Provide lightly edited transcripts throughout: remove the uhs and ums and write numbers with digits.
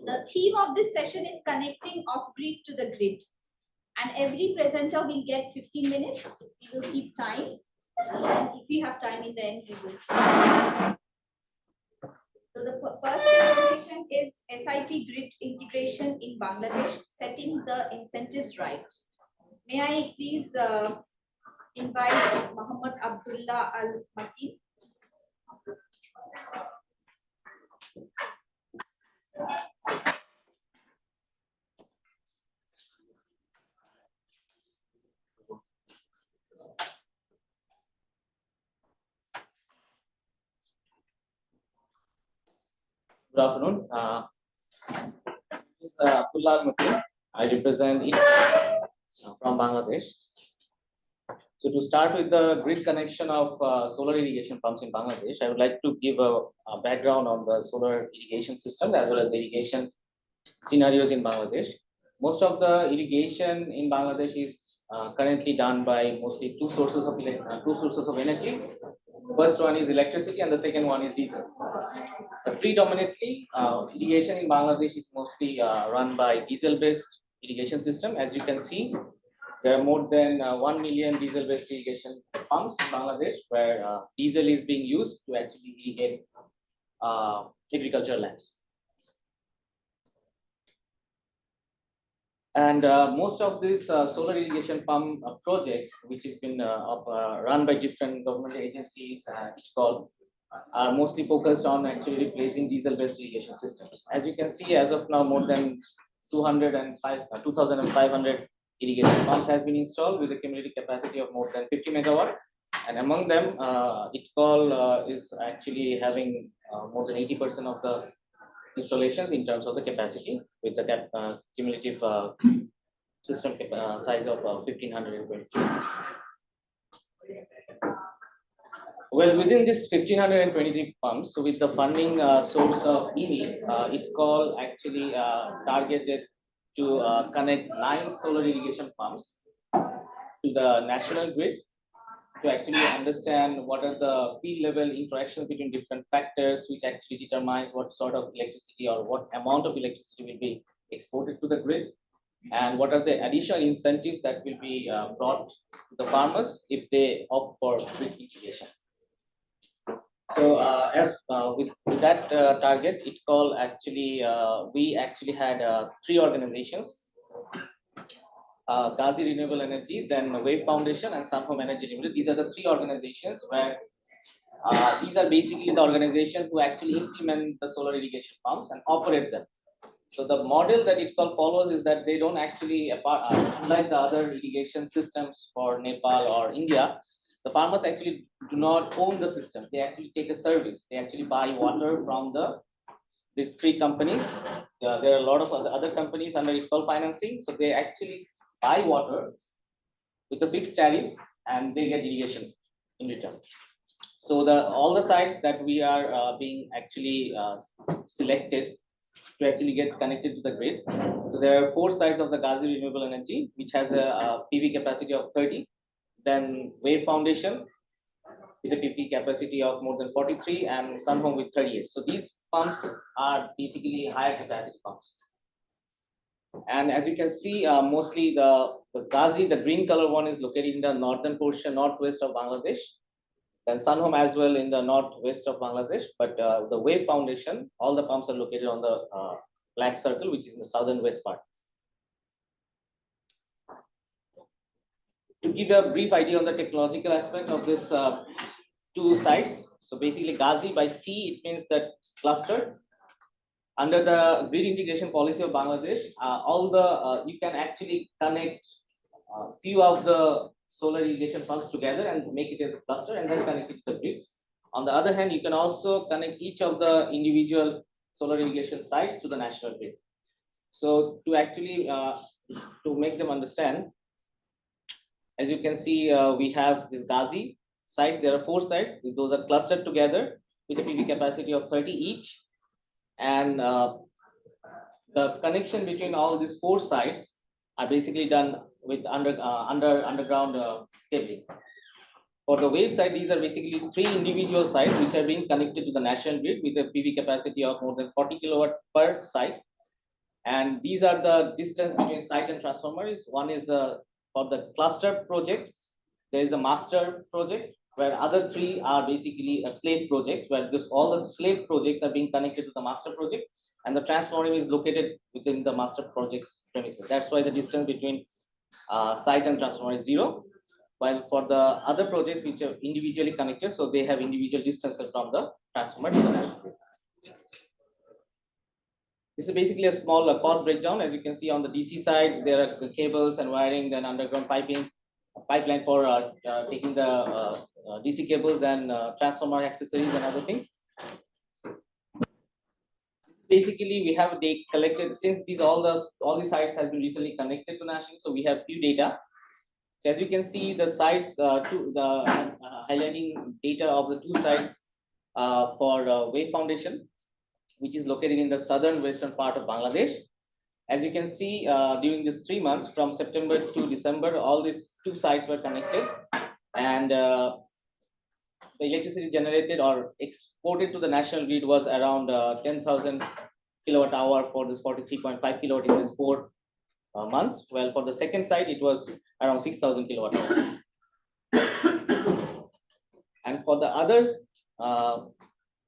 The theme of this session is connecting off-grid to the grid. And every presenter will get 15 minutes. We will keep time. And then if we have time in the end, we will. So the first presentation is SIP grid integration in Bangladesh, setting the incentives right. May I please invite Muhammad Abdullah Al Matin. Good afternoon. This is Abdullah Al Matin. I represent it from Bangladesh. So to start with the grid connection of solar irrigation pumps in Bangladesh, I would like to give a background on the solar irrigation system as well as the irrigation scenarios in Bangladesh. Most of the irrigation in Bangladesh is currently done by mostly two sources of energy. First one is electricity and the second one is diesel. Predominantly, irrigation in Bangladesh is mostly run by diesel-based irrigation system. As you can see, there are more than 1 million diesel-based irrigation pumps in Bangladesh, where diesel is being used to actually irrigate agricultural lands. And most of these solar irrigation pump projects, which has been run by different government agencies and IDCOL, are mostly focused on actually replacing diesel-based irrigation systems. As you can see, as of now, more than 2,500 irrigation pumps have been installed with a cumulative capacity of more than 50 megawatt. And among them, IDCOL is actually having more than 80% of the installations in terms of the capacity, with the cumulative system size of 1,520. Well, within this 1,523 pumps, so with the funding source of IWMI, IDCOL actually targeted to connect 9 solar irrigation pumps to the national grid to actually understand what are the field level interactions between different factors, which actually determines what sort of electricity or what amount of electricity will be exported to the grid, and what are the additional incentives that will be brought to the farmers if they opt for grid integration. So with that target, IDCOL actually, we actually had 3 organizations, Ghazi Renewable Energy, then Wave Foundation, and Sunhome Energy Limited. These are the 3 organizations where these are basically the organizations who actually implement the solar irrigation pumps and operate them. So the model that IDCOL follows is that they don't actually, unlike the other irrigation systems for Nepal or India, the farmers actually do not own the system. They actually take a service. They actually buy water from these 3 companies. There are a lot of other companies under IDCOL financing. So they actually buy water with a fixed tariff and they get irrigation in return. So all the sites that we are being actually selected to actually get connected to the grid. So there are 4 sites of the Ghazi Renewable Energy, which has a PV capacity of 30. Then Wave Foundation with a PV capacity of more than 43, and Sunhome with 38. So these pumps are basically higher capacity pumps. And as you can see, mostly the Ghazi, the green color one, is located in the northern portion, northwest of Bangladesh. Then Sunhome as well in the northwest of Bangladesh. But the Wave Foundation, all the pumps are located on the black circle, which is in the southern west part. To give a brief idea on the technological aspect of this 2 sites. So basically Ghazi by sea, it means that it's clustered. Under the grid integration policy of Bangladesh, you can actually connect few of the solar irrigation pumps together and make it as a cluster and then connect it to the grid. On the other hand, you can also connect each of the individual solar irrigation sites to the national grid. So to actually to make them understand, as you can see, we have this Ghazi sites. There are 4 sites. Those are clustered together with a PV capacity of 30 each. And the connection between all these 4 sites are basically done with underground cabling. For the Wave site, these are basically 3 individual sites which are being connected to the national grid with a PV capacity of more than 40 kilowatt per site. And these are the distance between site and transformers. One is for the cluster project. There is a master project where other three are basically slave projects, where all the slave projects are being connected to the master project, and the transformer is located within the master project's premises. That's why the distance between site and transformer is 0. While for the other project which are individually connected, so they have individual distances from the transformer to the national grid. This is basically a small cost breakdown. As you can see on the DC side, there are cables and wiring, then underground pipeline for taking the DC cables, then transformer accessories and other things. Basically, we have collected, since all the sites have been recently connected to national, so we have few data. So as you can see, the sites highlighting data of the 2 sites for Wave Foundation, which is located in the southern western part of Bangladesh. As you can see, during these 3 months, from September to December, all these 2 sites were connected, and the electricity generated or exported to the national grid was around 10,000 kilowatt hour for this 43.5 kilowatt in these 4 months. Well, for the second site, it was around 6,000 kilowatt hour. And for the others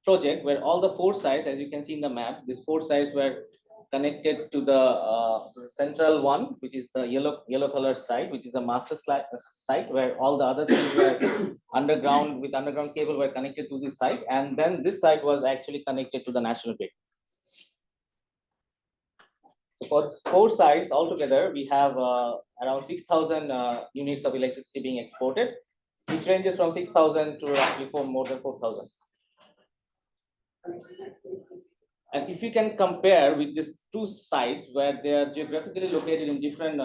project, where all the 4 sites, as you can see in the map, these 4 sites were connected to the central one, which is the yellow color site, which is a master site, where all the other things were underground with underground cable were connected to this site, and then this site was actually connected to the national grid. So for 4 sites altogether, we have around 6,000 units of electricity being exported, which ranges from 6,000 to roughly more than 4,000. And if you can compare with these 2 sites where they are geographically located in different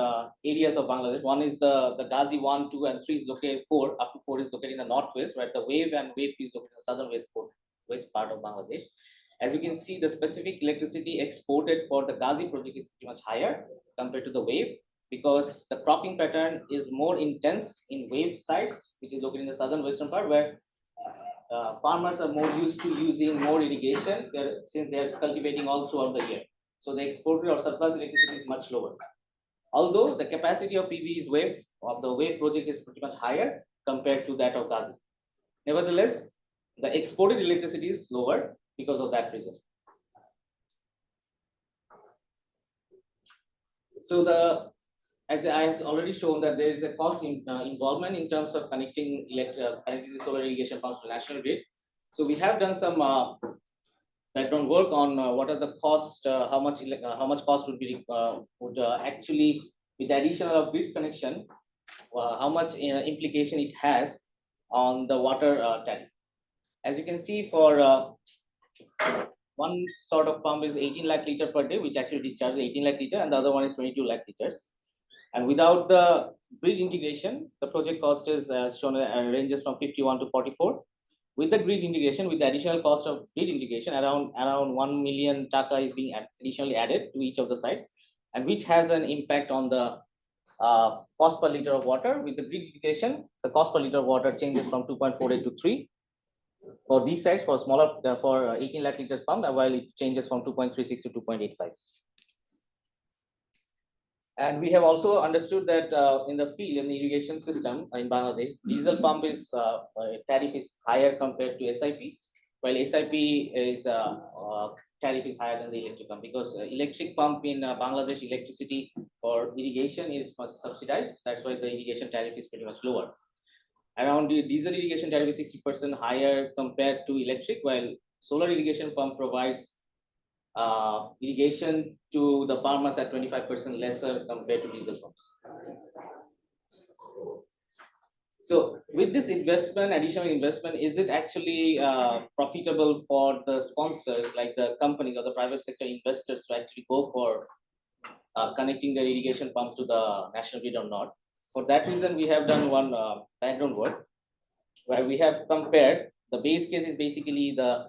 areas of Bangladesh, one is the Ghazi 1, 2, and 3 is located 4, up to 4 is located in the northwest, where the Wave is located in the southern west part of Bangladesh. As you can see, the specific electricity exported for the Ghazi project is pretty much higher compared to the Wave, because the cropping pattern is more intense in Wave sites, which is located in the southern western part, where farmers are more used to using more irrigation since they are cultivating all throughout the year. So the exported or surplus electricity is much lower. Although the capacity of PV of the Wave project is pretty much higher compared to that of Ghazi. Nevertheless, the exported electricity is lower because of that reason. So as I have already shown, that there is a cost involvement in terms of connecting the solar irrigation pumps to national grid. So we have done some background work on what are the costs, how much cost would be actually, with the addition of grid connection, how much implication it has on the water tariff. As you can see, for one sort of pump is 18 lakh liter per day, which actually discharges 18 lakh liter, and the other one is 22 lakh liters. And without the grid integration, the project cost is shown ranges from 51 to 44. With the grid integration, with the additional cost of grid integration, around 1 million taka is being additionally added to each of the sites, and which has an impact on the cost per liter of water. With the grid integration, the cost per liter of water changes from 2.48 to 3. For these sites, for smaller, for 18 lakh liters pump, while it changes from 2.36 to 2.85. And we have also understood that in the field, in the irrigation system in Bangladesh, diesel pump is tariff is higher compared to SIP, while SIP is tariff is higher than the electric pump, because electric pump in Bangladesh, electricity for irrigation is much subsidized. That's why the irrigation tariff is pretty much lower. Around the diesel irrigation tariff is 60% higher compared to electric, while solar irrigation pump provides irrigation to the farmers at 25% lesser compared to diesel pumps. So with this investment, additional investment, is it actually profitable for the sponsors, like the companies or the private sector investors, to actually go for connecting their irrigation pumps to the national grid or not? For that reason, we have done one background work where we have compared. The base case is basically the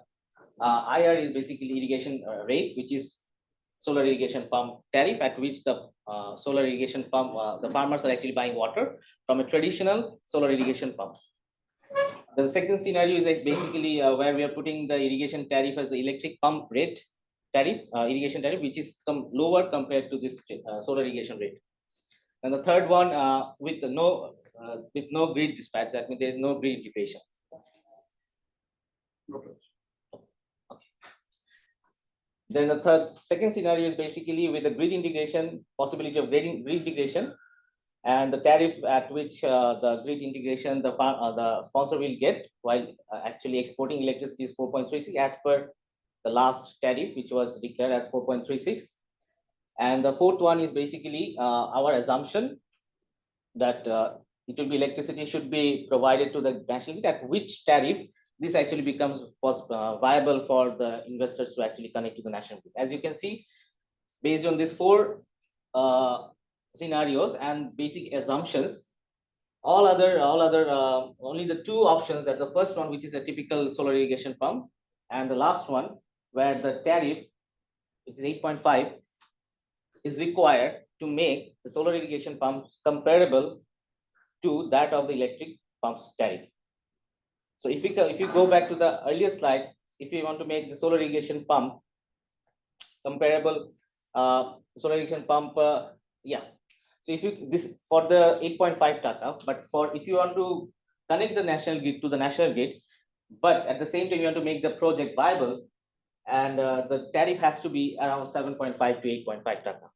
IR is basically irrigation rate, which is solar irrigation pump tariff, at which the solar irrigation pump, the farmers are actually buying water from a traditional solar irrigation pump. The second scenario is like basically where we are putting the irrigation tariff as the electric pump rate, tariff, irrigation tariff, which is lower compared to this solar irrigation rate. And the third one with no grid dispatch, that means there is no grid integration. Okay. Then the second scenario is basically with the grid integration, possibility of grid integration, and the tariff at which the grid integration the sponsor will get while actually exporting electricity is 4.36 as per the last tariff, which was declared as 4.36. And the fourth one is basically our assumption that it will be electricity should be provided to the national grid, at which tariff this actually becomes viable for the investors to actually connect to the national grid. As you can see, based on these four scenarios and basic assumptions, only the two options, that the first one, which is a typical solar irrigation pump, and the last one where the tariff, which is 8.5, is required to make the solar irrigation pumps comparable to that of the electric pumps tariff. So if you go back to the earlier slide, if you want to make the solar irrigation pump comparable, solar irrigation pump, So if you this for the 8.5 taka, but if you want to connect the national grid to the national grid, but at the same time you want to make the project viable, and the tariff has to be around 7.5 to 8.5 taka.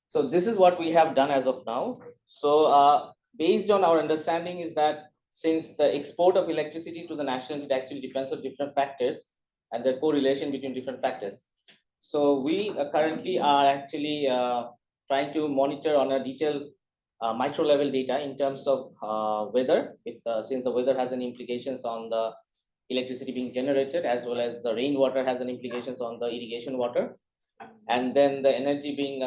So this is what we have done as of now. So based on our understanding is that since the export of electricity to the national grid actually depends on different factors and the correlation between different factors. So we currently are actually trying to monitor on a detailed micro level data in terms of weather, since the weather has an implications on the electricity being generated, as well as the rainwater has an implications on the irrigation water, and then the energy being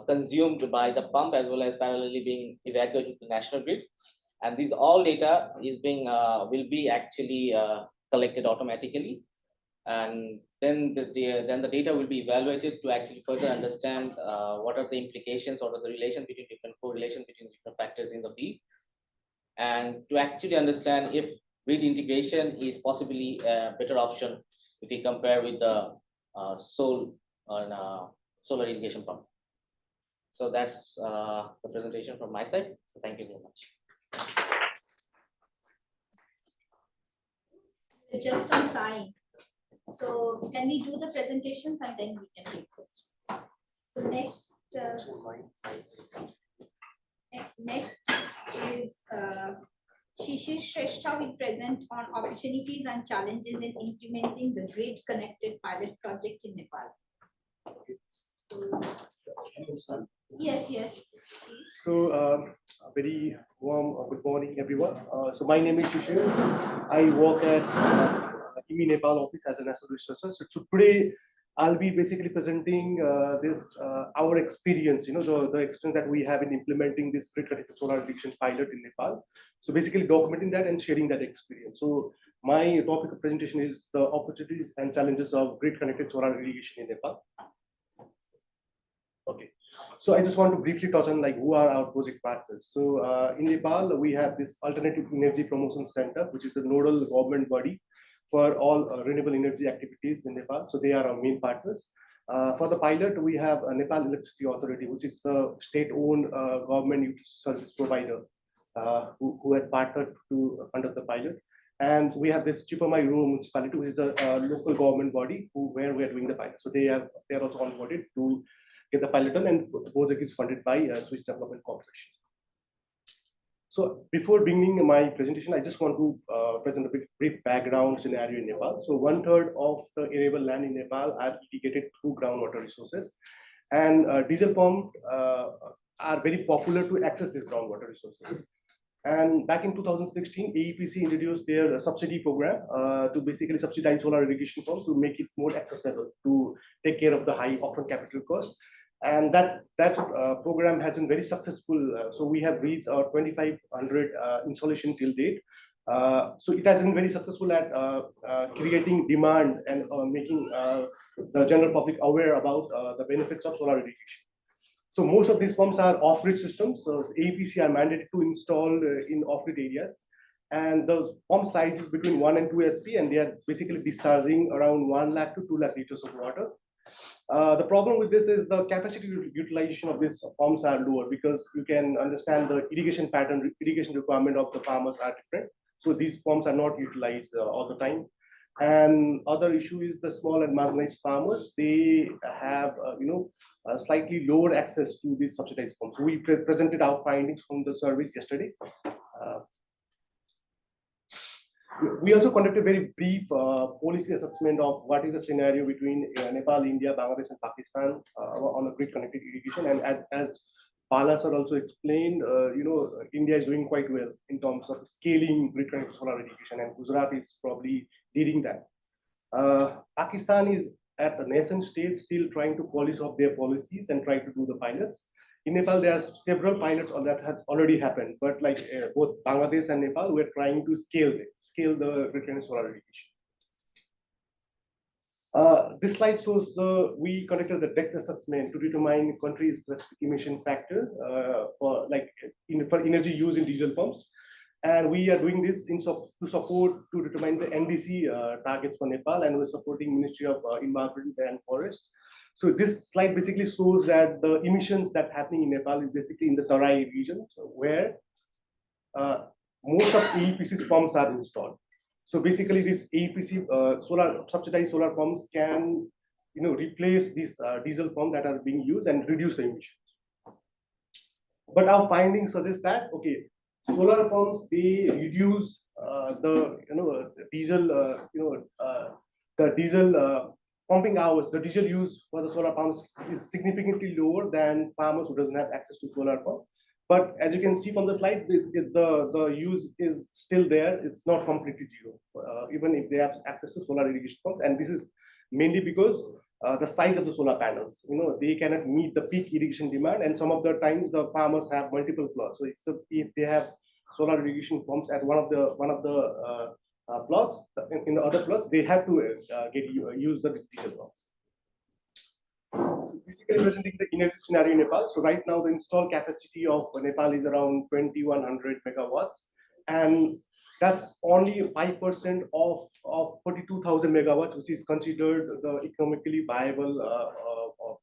consumed by the pump as well as parallelly being evacuated to the national grid. And these all data is being will be actually collected automatically, and then the data will be evaluated to actually further understand what are the implications or the relation between correlation between different factors in the field, and to actually understand if grid integration is possibly a better option if we compare with the solar irrigation pump. So that's the presentation from my side. So thank you very much. Just on time. So can we do the presentations and then we can take questions? So next is Shisher Shrestha will present on opportunities and challenges in implementing the grid connected pilot project in Nepal. Yes, please. So a very warm good morning, everyone. So my name is Shisher. I work at IWMI Nepal office as an associate researcher. So today I'll be basically presenting our experience, the experience that we have in implementing this grid connected solar irrigation pilot in Nepal. So basically documenting that and sharing that experience. So my topic of presentation is the opportunities and challenges of grid connected solar irrigation in Nepal. Okay. So I just want to briefly touch on who are our project partners. So in Nepal, we have this Alternative Energy Promotion Center, which is the nodal government body for all renewable energy activities in Nepal. So they are our main partners. For the pilot, we have a Nepal Electricity Authority, which is the state-owned government service provider who has partnered to conduct the pilot. And we have this IWMI rural municipality, which is a local government body where we are doing the pilot. So they are also onboarded to get the pilot done, and the project is funded by Swiss Development Corporation. So before beginning my presentation, I just want to present a brief background scenario in Nepal. So 1/3 of the arable land in Nepal are irrigated through groundwater resources, and diesel pumps are very popular to access these groundwater resources. And back in 2016, AEPC introduced their subsidy program to basically subsidize solar irrigation pumps to make it more accessible to take care of the high upfront capital cost. And that program has been very successful. So we have reached our 2,500 installation till date. So it has been very successful at creating demand and making the general public aware about the benefits of solar irrigation. So most of these pumps are off-grid systems. So AEPC are mandated to install in off-grid areas. And the pump size is between 1 and 2 SP, and they are basically discharging around 1 lakh to 2 lakh liters of water. The problem with this is the capacity utilization of these pumps are lower, because you can understand the irrigation pattern, irrigation requirement of the farmers are different. So these pumps are not utilized all the time. And other issue is the small and marginalized farmers. They have, slightly lower access to these subsidized pumps. We presented our findings from the surveys yesterday. We also conducted a very brief policy assessment of what is the scenario between Nepal, India, Bangladesh, and Pakistan on a grid connected irrigation. And as Bala sir also explained, India is doing quite well in terms of scaling grid connected solar irrigation, and Gujarat is probably leading that. Pakistan is at the nascent stage, still trying to polish off their policies and try to do the pilots. In Nepal, there are several pilots that has already happened, but like both Bangladesh and Nepal, we're trying to scale the grid connected solar irrigation. This slide shows we conducted the DEX assessment to determine country's specific emission factor for energy use in diesel pumps. And we are doing this to determine the NDC targets for Nepal, and we're supporting Ministry of Environment and Forest. So this slide basically shows that the emissions that happening in Nepal is basically in the Tarai region, where most of EPC pumps are installed. So basically, this EPC subsidized solar pumps can, replace these diesel pumps that are being used and reduce the emissions. But our findings suggest that solar pumps, they reduce the diesel pumping hours. The diesel use for the solar pumps is significantly lower than farmers who doesn't have access to solar pump. But as you can see from the slide, the use is still there. It's not completely zero, even if they have access to solar irrigation pump. And this is mainly because the size of the solar panels. They cannot meet the peak irrigation demand, and some of the times the farmers have multiple plots. So if they have solar irrigation pumps at one of the plots, in the other plots, they have to use the diesel pumps. So basically presenting the energy scenario in Nepal. So right now the installed capacity of Nepal is around 2100 megawatts, and that's only 5% of 42,000 megawatts, which is considered the economically viable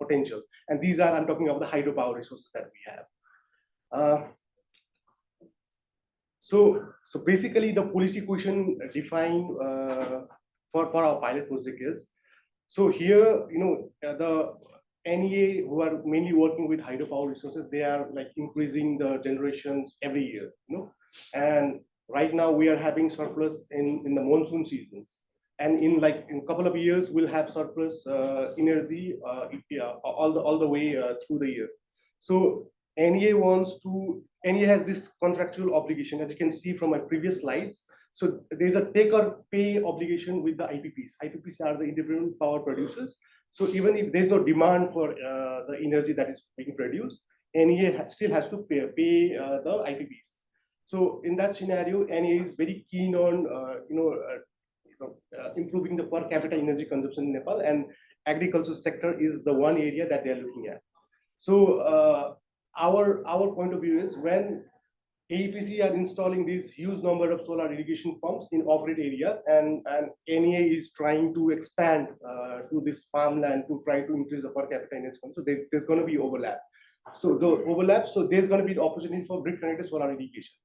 potential. And these are, I'm talking about the hydropower resources that we have. So basically the policy question defined for our pilot project is, so here, the NEA, who are mainly working with hydropower resources, they are like increasing the generations every year, and right now we are having surplus in the monsoon seasons, and in a couple of years we'll have surplus energy all the way through the year. So NEA has this contractual obligation, as you can see from my previous slides. So there's a take or pay obligation with the IPPs. IPPs are the independent power producers. So even if there's no demand for the energy that is being produced, NEA still has to pay the IPPs. So in that scenario, NEA is very keen on improving the per capita energy consumption in Nepal, and agriculture sector is the one area that they're looking at. So our point of view is, when AEPC are installing this huge number of solar irrigation pumps in off-grid areas, and NEA is trying to expand to this farmland to try to increase the per capita energy consumption. So there's going to be overlap. So there's going to be the opportunity for grid connected solar irrigation.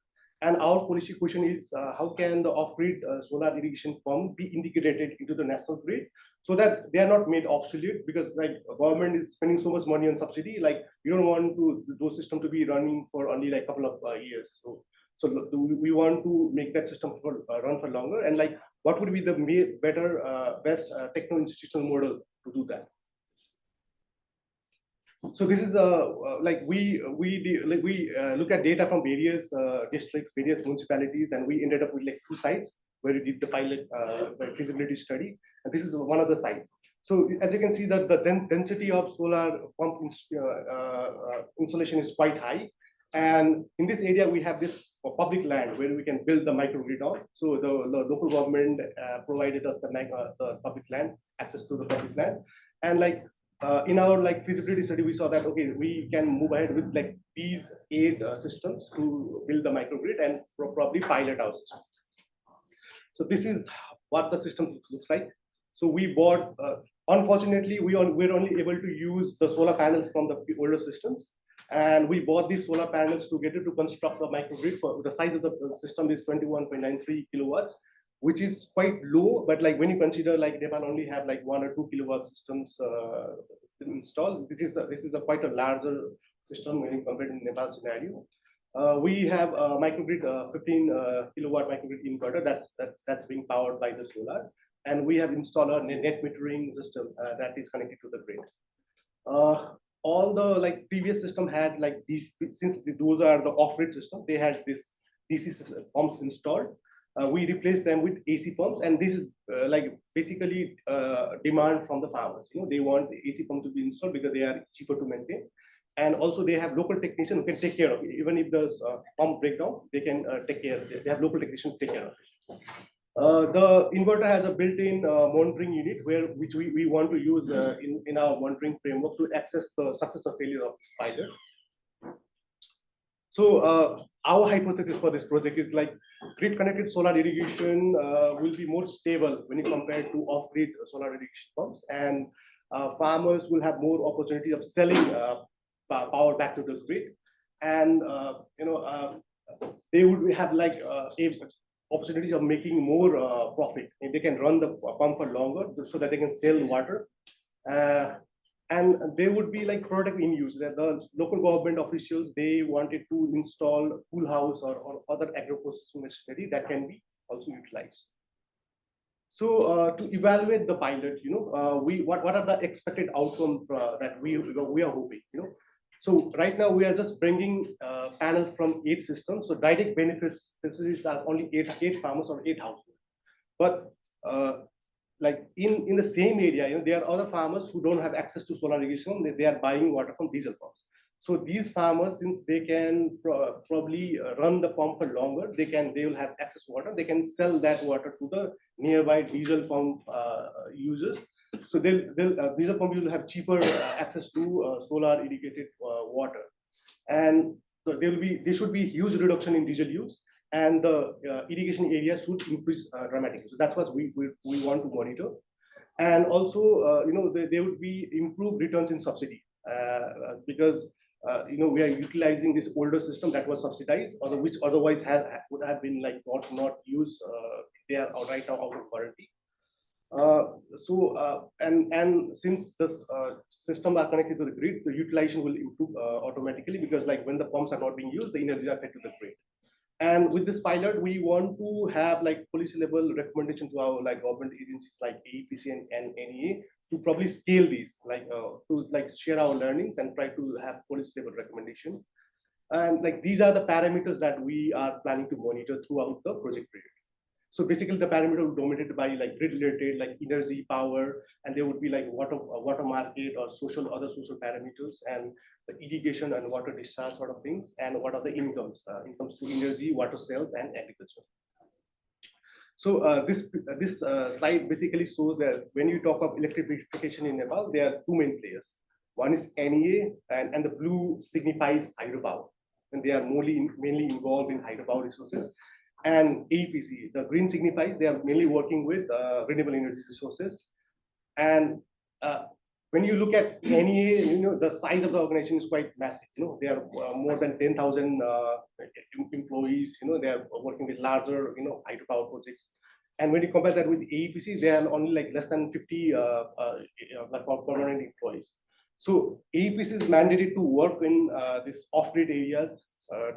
And our policy question is, how can the off-grid solar irrigation pump be integrated into the national grid, so that they are not made obsolete, because government is spending so much money on subsidy, you don't want those systems to be running for only a couple of years. So we want to make that system run for longer, and what would be the best techno-institutional model to do that? So this is we look at data from various districts, various municipalities, and we ended up with 2 sites where we did the pilot feasibility study, and this is one of the sites. So as you can see, that the density of solar pump installation is quite high, and in this area we have this public land where we can build the microgrid on. So the local government provided us the public land, access to the public land, and in our like feasibility study, we saw that okay, we can move ahead with like these 8 systems to build the microgrid and probably pilot our system. So this is what the system looks like. So we bought. Unfortunately, we're only able to use the solar panels from the older systems, and we bought these solar panels together to construct the microgrid. For the size of the system is 21.93 kilowatts, which is quite low. But like when you consider like Nepal only have like 1 or 2 kilowatt systems installed, this is a quite a larger system when you compare in Nepal scenario. We have a microgrid, 15 kilowatt microgrid inverter that's being powered by the solar, and we have installed a net metering system that is connected to the grid. All the like previous system had like these, since those are the off-grid system, they had this DC pumps installed. We replaced them with AC pumps, and this is like basically demand from the farmers. You know, they want the AC pump to be installed because they are cheaper to maintain, and also they have local technicians who can take care of it. Even if there's pump breakdown, they can take care. They have local technicians to take care of it. The inverter has a built-in monitoring unit which we want to use in our monitoring framework to assess the success or failure of this pilot. So our hypothesis for this project is like grid-connected solar irrigation will be more stable when you compare to off-grid solar irrigation pumps, and farmers will have more opportunity of selling power back to the grid, and they would have like opportunities of making more profit if they can run the pump for longer, so that they can sell water. And they would be like product in use. That the local government officials, they wanted to install pool house or other agro-processing machinery that can be also utilized. So to evaluate the pilot, what are the expected outcomes that we are hoping, So right now we are just bringing panels from 8 systems. So direct benefits, this are only 8 farmers or 8 households. But like in the same area, there are other farmers who don't have access to solar irrigation. They are buying water from diesel pumps. So these farmers, since they can probably run the pump for longer, they will have access to water. They can sell that water to the nearby diesel pump users. So diesel pump will have cheaper access to solar irrigated water, and so there should be huge reduction in diesel use, and the irrigation area should increase dramatically. So that's what we want to monitor, and also there would be improved returns in subsidy because we are utilizing this older system that was subsidized, or which otherwise would have been like not used. They are right now out of warranty. And since this system are connected to the grid, the utilization will improve automatically, because like when the pumps are not being used, the energies are fed to the grid. And with this pilot, we want to have like policy level recommendation to our like government agencies like AEPC and NEA to probably scale these, to like share our learnings and try to have policy level recommendation. And like these are the parameters that we are planning to monitor throughout the project period. So basically, the parameter will be dominated by like grid related, like energy, power, and there would be like water market or other social parameters, and the irrigation and water discharge sort of things, and what are the incomes to energy, water sales, and agriculture. So this slide basically shows that when you talk of electrification in Nepal, there are 2 main players. One is NEA, and the blue signifies hydropower, and they are mainly involved in hydropower resources. And AEPC, the green signifies they are mainly working with renewable energy resources. And when you look at NEA, the size of the organization is quite massive. They are more than 10,000 employees. They are working with larger, hydropower projects. And when you compare that with AEPC, they are only like less than 50 permanent employees. So AEPC is mandated to work in these off-grid areas,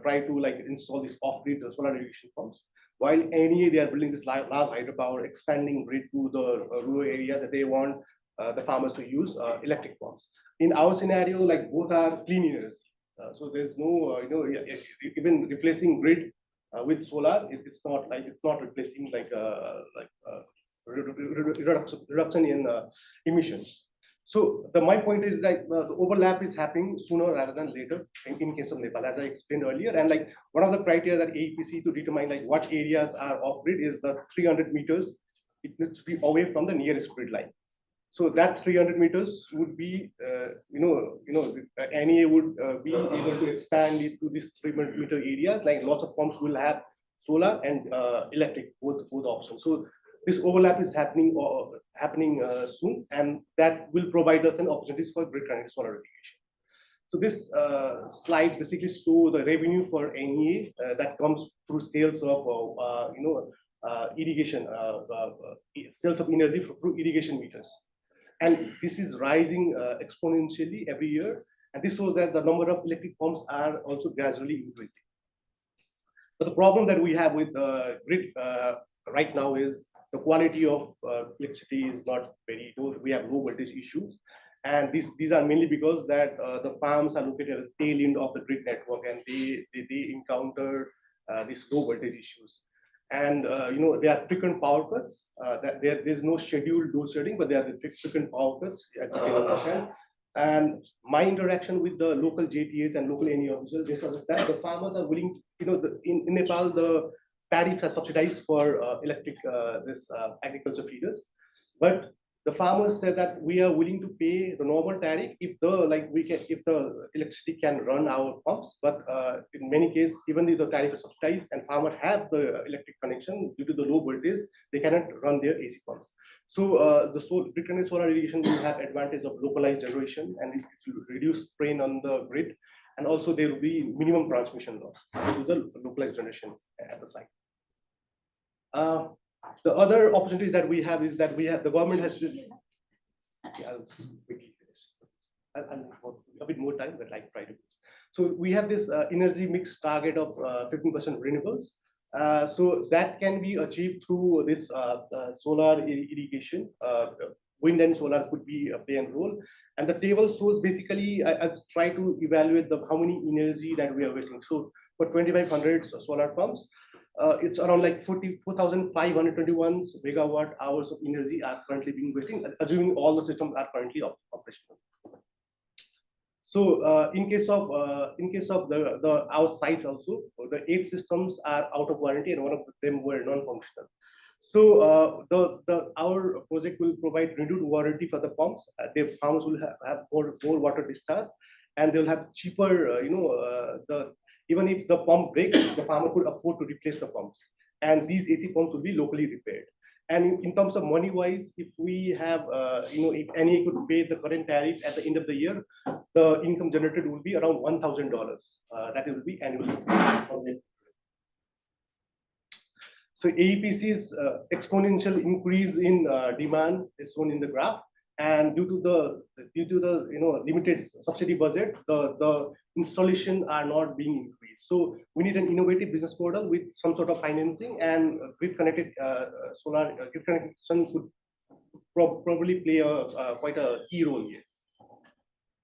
try to like install these off-grid solar irrigation pumps. While NEA, they are building this large hydropower, expanding grid to the rural areas that they want the farmers to use electric pumps. In our scenario, like both are clean energy, so there's no even replacing grid with solar. It's not replacing reduction in emissions. So my point is that the overlap is happening sooner rather than later in case of Nepal, as I explained earlier. And like one of the criteria that AEPC to determine like what areas are off grid is the 300 meters. It needs to be away from the nearest grid line. So that 300 meters would be, NEA would be able to expand it to these 300-meter areas. Like lots of pumps will have solar and electric, both options. So this overlap is happening soon, and that will provide us an opportunities for grid-connected solar irrigation. So this slide basically shows the revenue for NEA that comes through sales of irrigation, sales of energy through irrigation meters. And this is rising exponentially every year. And this shows that the number of electric pumps are also gradually increasing. But the problem that we have with grid right now is the quality of electricity is not very good. We have low voltage issues. And these are mainly because that the farms are located at the tail end of the grid network, and they encounter these low voltage issues. And there are frequent power cuts. That there's no scheduled load shedding, but there are the frequent power cuts, as you can understand. And my interaction with the local JTAs and local NE officials, they suggest that the farmers are willing, in Nepal, the tariff has subsidized for electric agriculture feeders, but the farmers said that we are willing to pay the normal tariff if the electricity can run our pumps. But in many cases, even if the tariff is subsidized and farmers have the electric connection, due to the low voltage, they cannot run their AC pumps. So the grid-connected solar irrigation will have advantage of localized generation, and it will reduce strain on the grid, and also there will be minimum transmission loss due to the localized generation at the site. The other opportunities that we have is that the government has just. I'll quickly finish. I'll have a bit more time, but try to. So we have this energy mix target of 15% renewables. So that can be achieved through this solar irrigation. Wind and solar could be play a role. And the table shows basically, I try to evaluate how many energy that we are wasting. So for 2,500 solar pumps, it's around like 44,521 megawatt hours of energy are currently being wasted, assuming all the systems are currently operational. So in case of our sites also, the 8 systems are out of warranty, and one of them were non-functional. So our project will provide renewed warranty for the pumps. The farmers will have more water discharge, and they'll have cheaper, even if the pump breaks, the farmer could afford to replace the pumps. And these AC pumps will be locally repaired. And in terms of money-wise, if we have, if NEA could pay the current tariff at the end of the year, the income generated will be around $1,000. That will be annually. So AEPC's exponential increase in demand is shown in the graph. And due to the limited subsidy budget, the installation are not being increased. So we need an innovative business model with some sort of financing, and grid-connected solar grid connection could probably play quite a key role here.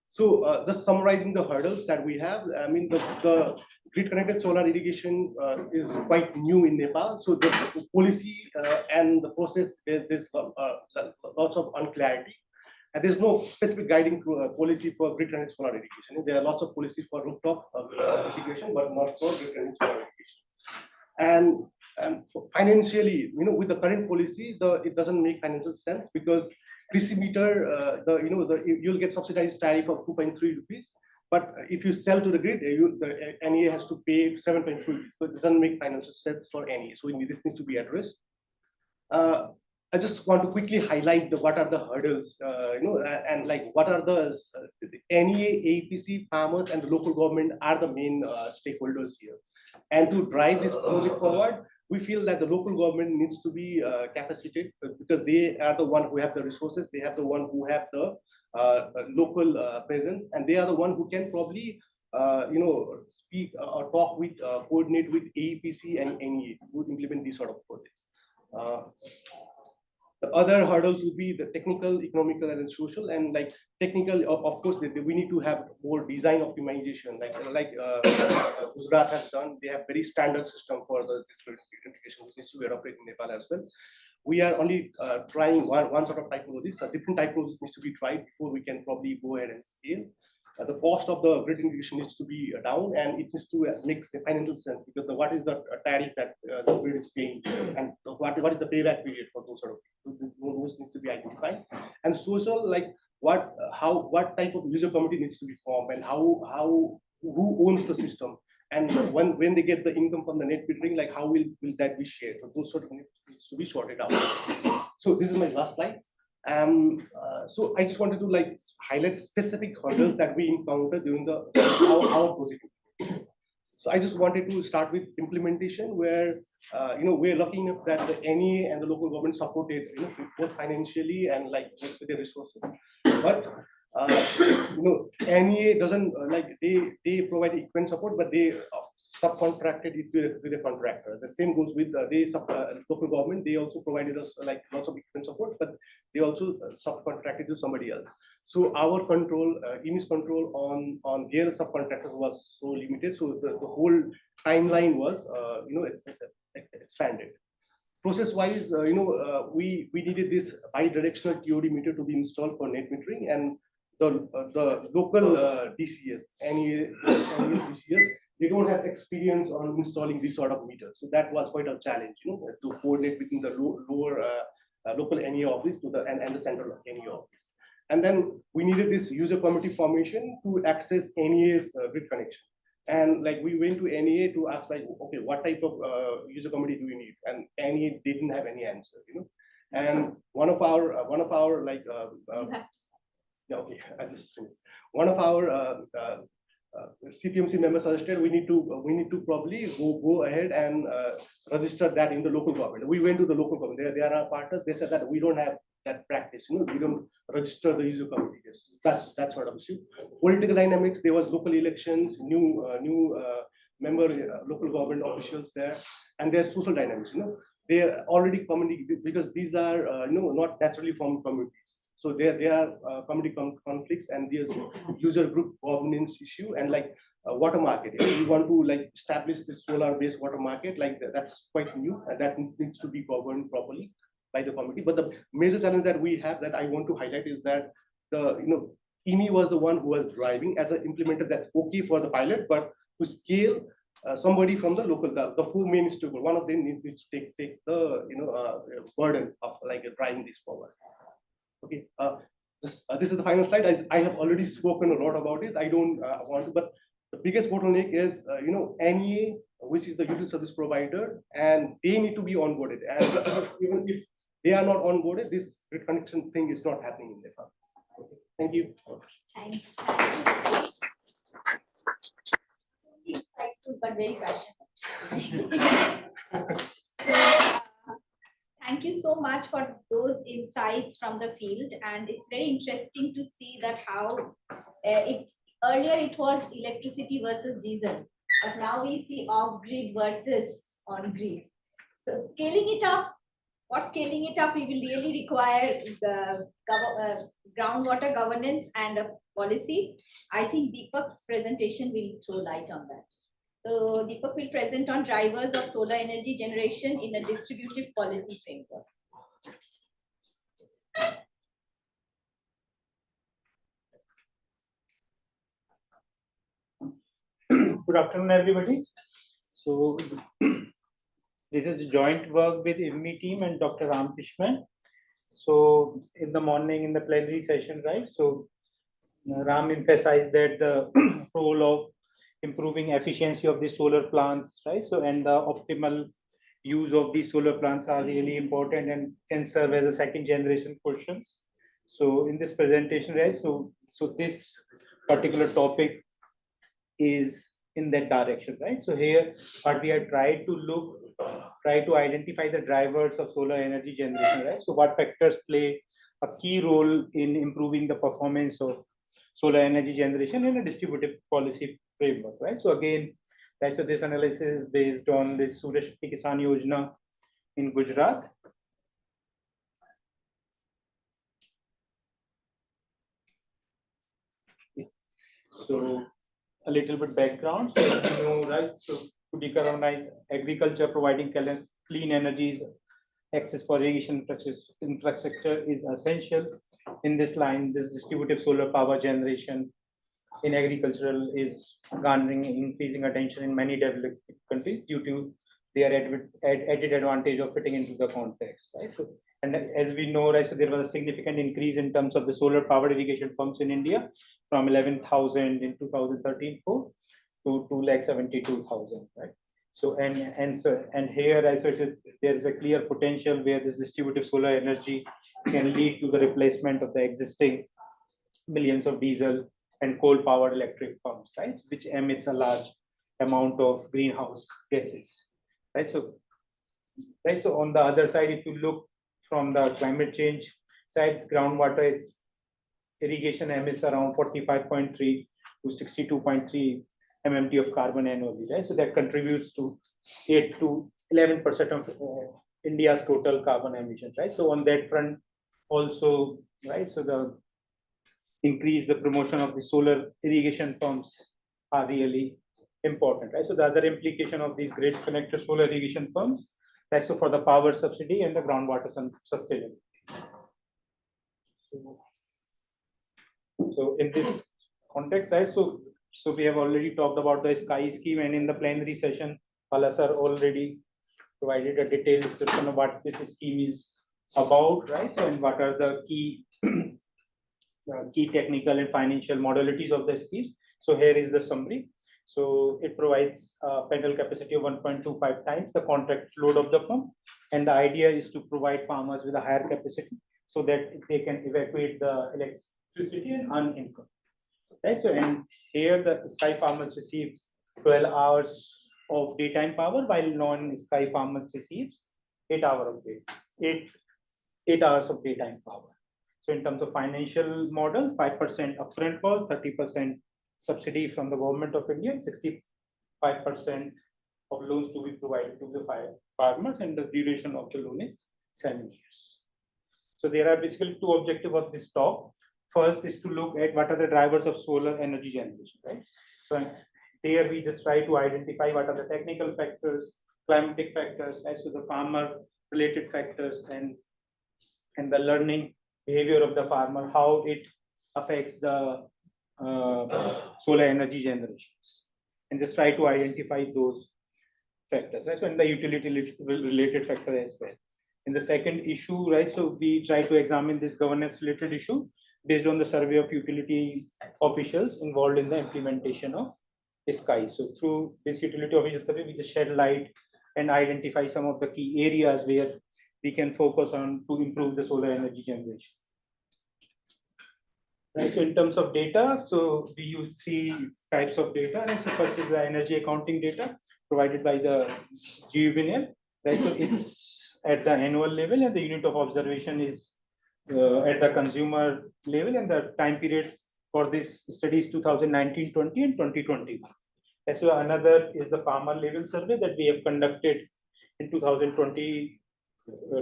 So just summarizing the hurdles that we have, I mean the grid-connected solar irrigation is quite new in Nepal. So the policy and the process, there's lots of unclarity. And there's no specific guiding policy for grid-connected solar irrigation. There are lots of policies for rooftop irrigation, but not for grid-connected solar irrigation. And financially, with the current policy, it doesn't make financial sense, because Krishi meter, you'll get subsidized tariff of 2.3 rupees. But if you sell to the grid, the NEA has to pay 7.3 rupees. So it doesn't make financial sense for NEA. So this needs to be addressed. I just want to quickly highlight what are the hurdles, and like what are the NEA, APC, farmers, and the local government are the main stakeholders here. And to drive this project forward, we feel that the local government needs to be capacitated, because they are the one who have the resources, they have the one who have the local presence, and they are the one who can probably speak or talk with, coordinate with AEPC and NEA to implement these sort of projects. The other hurdles would be the technical, economical, and social. And like technical, of course, we need to have more design optimization, like Gujarat has done. They have very standard system for the integration, which needs to be adopted in Nepal as well. We are only trying one sort of typology. So different typologies needs to be tried before we can probably go ahead and scale. The cost of the grid integration needs to be down, and it needs to make financial sense, because what is the tariff that the grid is paying, and what is the payback period for those sort of things. Those needs to be identified. and social, like what type of user committee needs to be formed, and how who owns the system, and when they get the income from the net metering, like how will that be shared? So those sort of needs to be sorted out. So this is my last slide. So I just wanted to like highlight specific hurdles that we encounter during the our project. So I just wanted to start with implementation, where we're lucky enough that the NEA and the local government supported, both financially and like with the resources. But NEA doesn't like they provide equipment support, but they subcontracted it with a contractor. The same goes with local government. They also provided us like lots of equipment support, but they also subcontracted to somebody else. So our control, IWMI's control on their subcontractors was so limited. So the whole timeline was expanded. Process-wise, we needed this bi-directional TOD meter to be installed for net metering, and the local DCS, any DCS, they don't have experience on installing this sort of meter. So that was quite a challenge, to coordinate between the lower local NEA office and the central NEA office. And then we needed this user committee formation to access NEA's grid connection. And like we went to NEA to ask like, okay, what type of user committee do we need? And NEA didn't have any answer, And one of our like yeah, okay, I just finished. One of our CPMC members suggested we need to probably go ahead and register that in the local government. We went to the local government. They are our partners. They said that we don't have that practice. We don't register the user committees. That's that sort of issue. Political dynamics. There was local elections, new member local government officials there, and there's social dynamics. They are already community, because these are not naturally formed communities. So there are community conflicts, and there's user group governance issue, and like water market. If we want to like establish this solar-based water market, like that's quite new, and that needs to be governed properly by the committee. But the major challenge that we have that I want to highlight is that the IWMI was the one who was driving as an implementer. That's okay for the pilot, but to scale, somebody from the local, the four main stakeholders, one of them needs to take the burden of like driving this forward. Okay, this is the final slide. I have already spoken a lot about it. I don't want to, but the biggest bottleneck is NEA, which is the utility service provider, and they need to be onboarded. And even if they are not onboarded, this grid connection thing is not happening in Nepal. Okay, thank you. Thanks. Insightful, but very passionate. Thank you so much for those insights from the field, and it's very interesting to see that how earlier it was electricity versus diesel, but now we see off-grid versus on-grid. So scaling it up, we will really require the groundwater governance and a policy. I think Deepak's presentation will throw light on that. So Deepak will present on drivers of solar energy generation in a distributive policy framework. Good afternoon, everybody. So this is joint work with IWMI team and Dr. Ram Fishman. So in the morning in the plenary session, right? So Ram emphasized that the role of improving efficiency of the solar plants, right? So and the optimal use of these solar plants are really important and can serve as a second generation questions. So in this presentation, right? So this particular topic is in that direction, right? So here, what we are trying to identify the drivers of solar energy generation, right? So what factors play a key role in improving the performance of solar energy generation in a distributive policy framework, right? So again, right, so this analysis is based on this Surya Shakti Kisan Yojana in Gujarat. So a little bit background, so right? So to decarbonize agriculture, providing clean energies, access for irrigation infrastructure is essential. In this line, this distributive solar power generation in agricultural is garnering increasing attention in many developed countries due to their added advantage of fitting into the context, right? So And as we know, right, so there was a significant increase in terms of the solar powered irrigation pumps in India from 11,000 in 2013 to 2,72,000, right? So and here, right, so there is a clear potential where this distributive solar energy can lead to the replacement of the existing millions of diesel and coal powered electric pumps, right, which emits a large amount of greenhouse gases, right? So on the other side, if you look from the climate change side, groundwater, its irrigation emits around 45.3 to 62.3 MMT of carbon annually, right? So that contributes to 8 to 11% of India's total carbon emissions, right? So on that front also, right, so the increase the promotion of the solar irrigation pumps are really important, right? So the other implication of these grid connected solar irrigation pumps, right, so for the power subsidy and the groundwater sustainability. So in this context, right, so we have already talked about the SKY scheme, and in the plenary session, Pala sir already provided a detailed description of what this scheme is about, right? So and what are the key key technical and financial modalities of the scheme. So here is the summary. So it provides a panel capacity of 1.25 times the contract load of the pump, and the idea is to provide farmers with a higher capacity so that they can evacuate the electricity and earn income. Right. So and here the sky farmers receives 12 hours of daytime power, while non-sky farmers receives 8 hours of day, 8 hours of daytime power. So in terms of financial model, 5% upfront cost, 30% subsidy from the government of India, and 65% of loans to be provided to the farmers, and the duration of the loan is 7 years. So there are basically two objectives of this talk. First is to look at what are the drivers of solar energy generation, right? So there we just try to identify what are the technical factors, climatic factors, right? So the farmer related factors, and the learning behavior of the farmer, how it affects the solar energy generations, and just try to identify those factors, right? So and the utility related factor as well. In the second issue, right, so we try to examine this governance related issue based on the survey of utility officials involved in the implementation of SKY. So through this utility official survey, we just shed light and identify some of the key areas where we can focus on to improve the solar energy generation. Right, so in terms of data, so we use 3 types of data. Right? So first is the energy accounting data provided by the IWMI. Right, so it's at the annual level, and the unit of observation is at the consumer level, and the time period for this study is 2019-20 and 2021. Right, so another is the farmer level survey that we have conducted in 2020,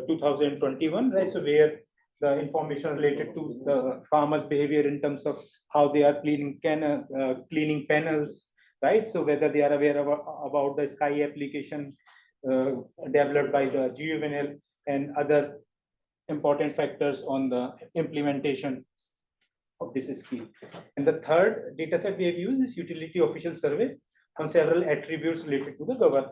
2021. Right, so where the information related to the farmers' behavior in terms of how they are cleaning panels, right? So whether they are aware about the SKY application developed by the IWMI and other important factors on the implementation of this scheme. And the third data set we have used is utility official survey on several attributes related to the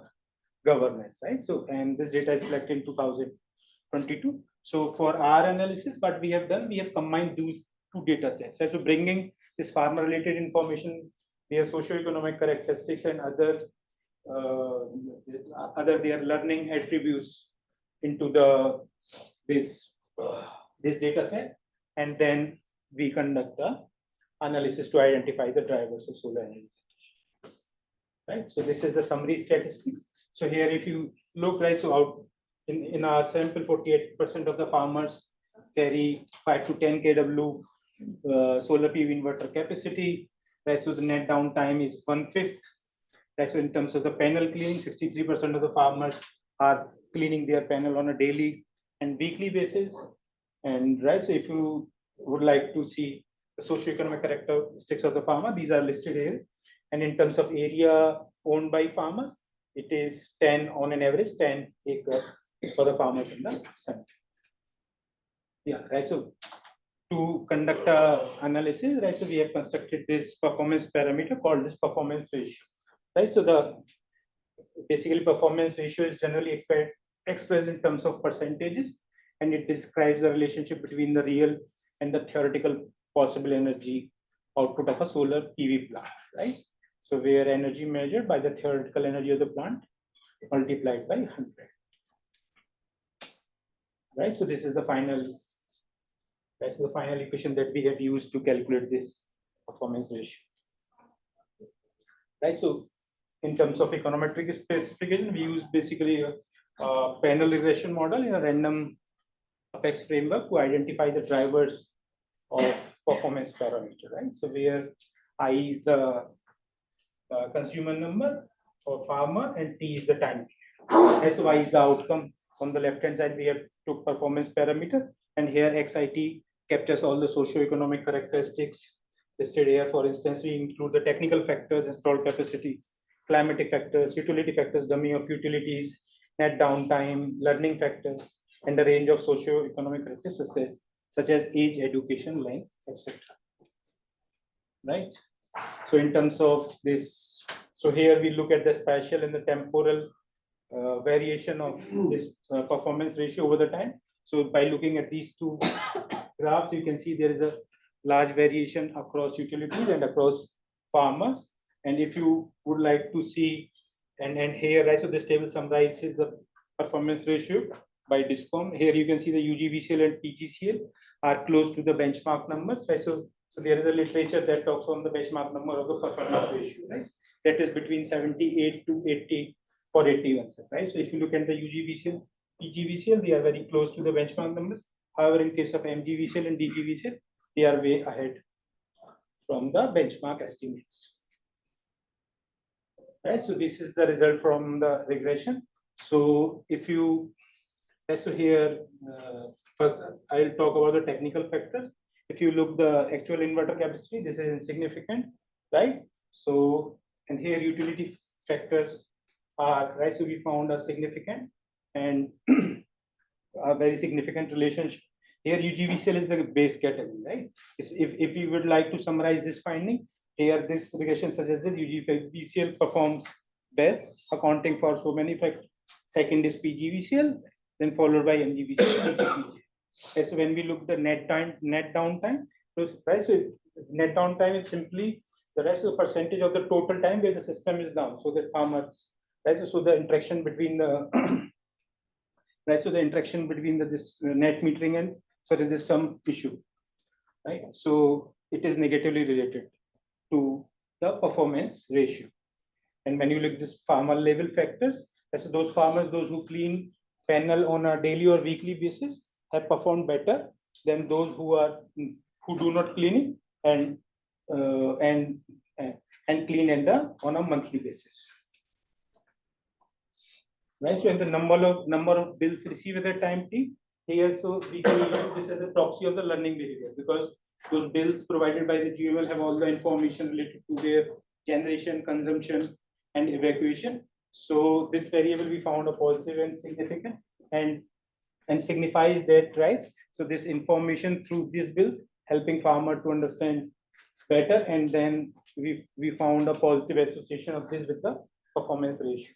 governance, right? So, and this data is collected in 2022. So for our analysis, what we have done, we have combined those 2 data sets. So bringing this farmer related information, their socioeconomic characteristics, and other their learning attributes into this data set, and then we conduct the analysis to identify the drivers of solar energy. Right. So this is the summary statistics. So here, if you look, right, so out in our sample, 48% of the farmers carry 5 to 10 kW solar PV inverter capacity. Right, so the net downtime is 1/5. Right, so in terms of the panel cleaning, 63% of the farmers are cleaning their panel on a daily and weekly basis. And right, so if you would like to see the socioeconomic characteristics of the farmer, these are listed here. And in terms of area owned by farmers, it is 10 on an average 10 acres for the farmers in the center. Yeah, right. So to conduct a analysis, right, so we have constructed this performance parameter called this performance ratio. Right, so the basically performance ratio is generally expressed in terms of percentages, and it describes the relationship between the real and the theoretical possible energy output of a solar PV plant, right? So where energy measured by the theoretical energy of the plant multiplied by 100, right? So this is the final, that's the final equation that we have used to calculate this performance ratio, right? So in terms of econometric specification, we use basically a panel regression model in a random apex framework to identify the drivers of performance parameter, right? So where I is the consumer number for farmer and T is the time. Right? So Y is the outcome. On the left hand side, we have took performance parameter, and here XIT captures all the socio-economic characteristics listed here. For instance, we include the technical factors, installed capacity, climatic factors, utility factors, dummy of utilities, net downtime, learning factors, and a range of socio-economic characteristics such as age, education, length, etc. Right? So in terms of this, so here we look at the spatial and the temporal variation of this performance ratio over the time. So by looking at these two graphs, you can see there is a large variation across utilities and across farmers. And if you would like to see, and here, right, so this table summarizes the performance ratio by DISCOM. Here you can see the UGVCL and PGCL are close to the benchmark numbers. Right? So there is a literature that talks on the benchmark number of the performance ratio, right? That is between 78 to 80 for 81, right? So if you look at the UGVCL, PGVCL, they are very close to the benchmark numbers. However, in case of MGVCL and DGVCL, they are way ahead from the benchmark estimates. Right, so this is the result from the regression. So if you, so here, first I'll talk about the technical factors. If you look the actual inverter capacity, this is insignificant, right? So, and here utility factors are, right? So we found a significant and a very significant relationship. Here UGVCL is the base category, right? If we would like to summarize this finding, here this regression suggests that UGVCL performs best, accounting for so many factors. Second is PGVCL, then followed by MGVCL, DGVCL. Okay, so when we look at the net downtime, right? So net downtime is simply the rest of the percentage of the total time where the system is down, so that farmers, right? So the interaction between the right, so the interaction between this net metering and so there is some issue, right? So it is negatively related to the performance ratio. And when you look at this farmer level factors, so those farmers, those who clean panel on a daily or weekly basis, have performed better than those who do not clean it and clean on a monthly basis. Right. So in the number of bills received at the time T, here so we can use this as a proxy of the learning behavior, because those bills provided by the GML have all the information related to their generation, consumption, and evacuation. So this variable we found a positive and significant and signifies that, right? So this information through these bills helping farmer to understand better, and then we found a positive association of this with the performance ratio.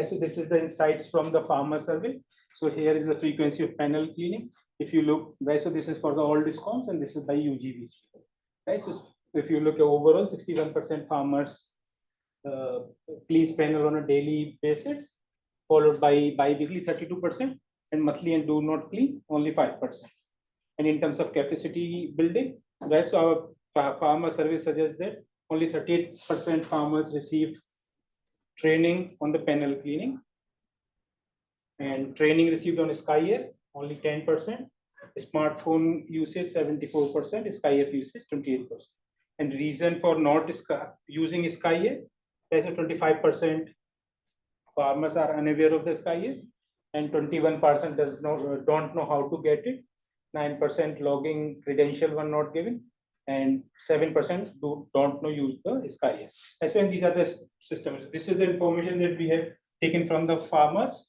So this is the insights from the farmer survey. So here is the frequency of panel cleaning. If you look, right, so this is for the all DISCOMs and this is by UGVC. Right, so if you look at overall, 61% farmers clean panel on a daily basis, followed by bi-weekly 32%, and monthly and do not clean only 5%. And in terms of capacity building, right, so our farmer survey suggests that only 38% farmers received training on the panel cleaning, and training received on SkyAir only 10%, smartphone usage 74%, SkyAir usage 28%. And reason for not using SkyAir, there's a 25% farmers are unaware of the SkyAir, and 21% don't know how to get it. 9% logging credential were not given, and 7% don't know use the SkyAir. That's when these are the systems. This is the information that we have taken from the farmers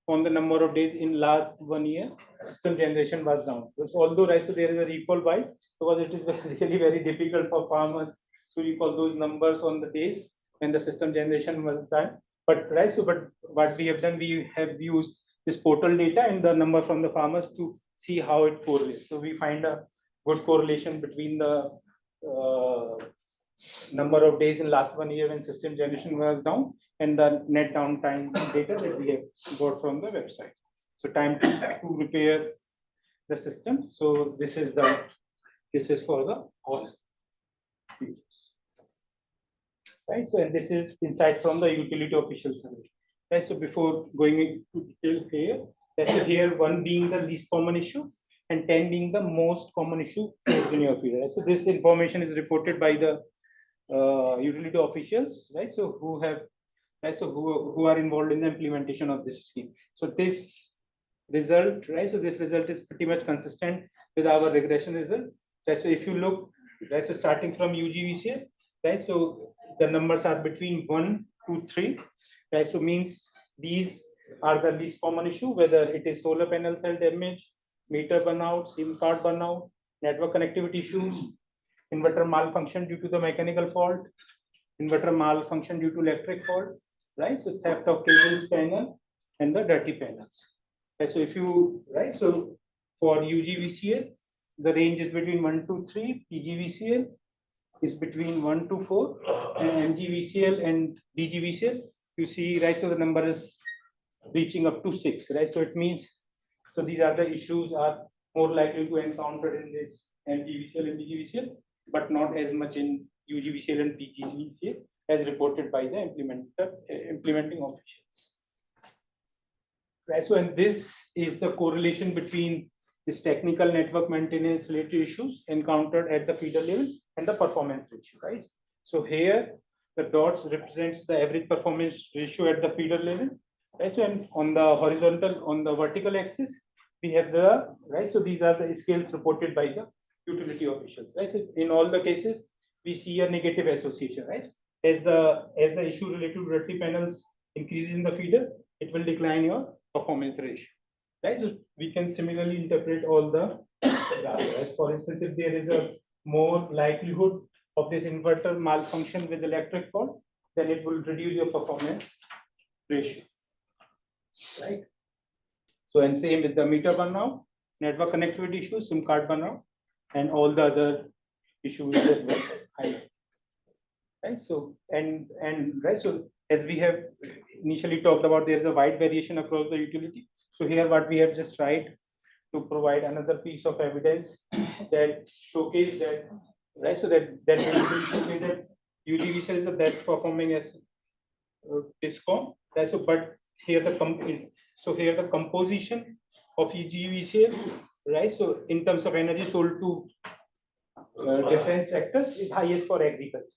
on the number of days in last 1 year. System generation was down. So although, right, so there is a recall bias, because it is really very difficult for farmers to recall those numbers on the days when the system generation was done. But right, so but what we have done, we have used this portal data and the number from the farmers to see how it correlates. So we find a good correlation between the number of days in last 1 year when system generation was down and the net downtime data that we have got from the website. So time to repair the system. So this is for the all users. Right. So and this is insights from the utility official survey. Right. So before going into detail here, that's here 1 being the least common issue and 10 being the most common issue in your field. Right? So this information is reported by the utility officials, right? So who have, right? So who are involved in the implementation of this scheme. So this result, right? So this result is pretty much consistent with our regression result. Right? So if you look, right? So starting from UGVCL, right? So the numbers are between 1 to 3, right? So means these are the least common issue, whether it is solar panel cell damage, meter burnout, SIM card burnout, network connectivity issues, inverter malfunction due to the mechanical fault, inverter malfunction due to electric fault, right? So theft of cables panel and the dirty panels. Right? So if you, right, so for UGVCL, the range is between 1 to 3, PGVCL is between 1 to 4, and MGVCL and DGVCL, you see, right, so the number is reaching up to 6, right? So it means, so these are the issues are more likely to encounter in this MGVCL and DGVCL, but not as much in UGVCL and PGVCL as reported by the implementing officials. Right, so and this is the correlation between this technical network maintenance related issues encountered at the feeder level and the performance ratio, right? So here the dots represents the average performance ratio at the feeder level, right? So and on the horizontal, on the vertical axis, we have the, right? So these are the scales reported by the utility officials, right? So in all the cases, we see a negative association, right? As the issue related to dirty panels increases in the feeder, it will decline your performance ratio, right? So we can similarly interpret all the data. For instance, if there is a more likelihood of this inverter malfunction with electric fault, then it will reduce your performance ratio, right? So and same with the meter burnout, network connectivity issues, SIM card burnout, and all the other issues that were highlighted, right? So and right, so as we have initially talked about, there is a wide variation across the utility. So here what we have just tried to provide another piece of evidence that showcase that, right? So that UGVCL is the best performing as DISCOM, right? So but here the composition of UGVCL, right? So in terms of energy sold to different sectors is highest for agriculture.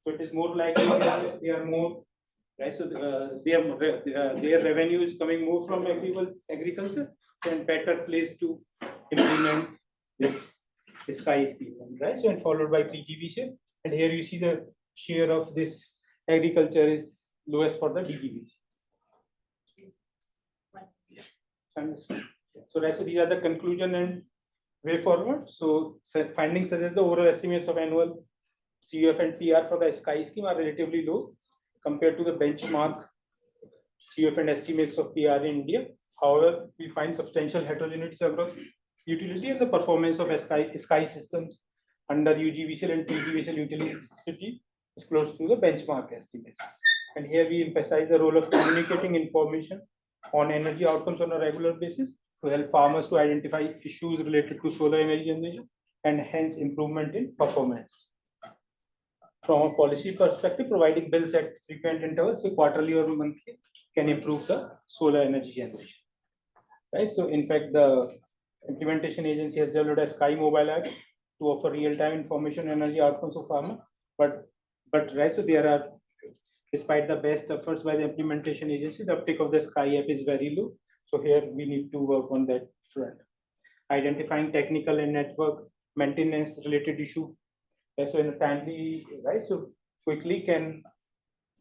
So it is more likely that they are more, right? So their revenue is coming more from agriculture and better place to implement this sky scheme, right? So and followed by PGVCL, and here you see the share of this agriculture is lowest for the DGVCL. So right, so these are the conclusion and way forward. So findings suggest the overall estimates of annual CUF and PR for the sky scheme are relatively low compared to the benchmark CUF and estimates of PR in India. However, we find substantial heterogeneity across utility and the performance of sky systems under UGVCL and PGVCL utility is close to the benchmark estimates. And here we emphasize the role of communicating information on energy outcomes on a regular basis to help farmers to identify issues related to solar energy generation and hence improvement in performance. From a policy perspective, providing bills at frequent intervals, so quarterly or monthly, can improve the solar energy generation. Right. So, in fact, the implementation agency has developed a Sky mobile app to offer real-time information on energy outcomes of farmer. But right. So there are, despite the best efforts by the implementation agency, the uptake of the Sky app is very low. So here we need to work on that front. Identifying technical and network maintenance related issue. So in a timely, right, so quickly can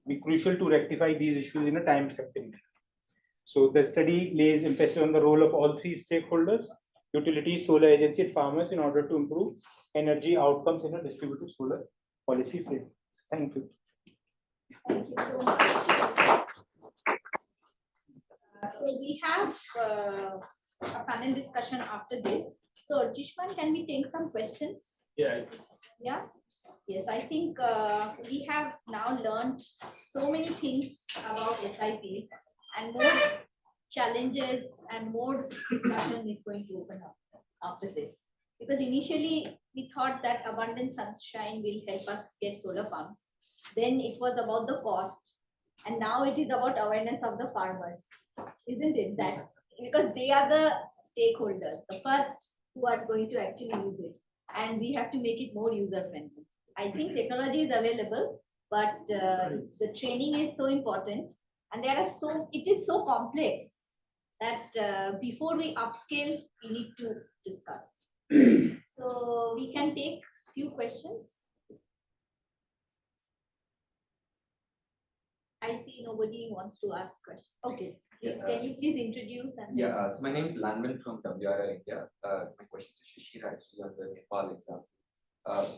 be crucial to rectify these issues in a time effective manner. So the study lays emphasis on the role of all three stakeholders, utilities, solar agency, and farmers in order to improve energy outcomes in a distributed solar policy framework. Thank you. Thank you so much. So we have a panel discussion after this. So Jishman, can we take some questions? Yeah. Yeah. Yes, I think we have now learned so many things about SIPs, and more challenges and more discussion is going to open up after this. Because initially we thought that abundant sunshine will help us get solar pumps. Then it was about the cost, and now it is about awareness of the farmers, isn't it? That because they are the stakeholders, the first who are going to actually use it, and we have to make it more user friendly. I think technology is available, but the training is so important, and it is so complex that before we upscale, we need to discuss. So we can take few questions. I see nobody wants to ask questions. Okay, please, can you please introduce and Yeah, so my name is Lanvin from WRL India. My question to Shishir actually on the Nepal example.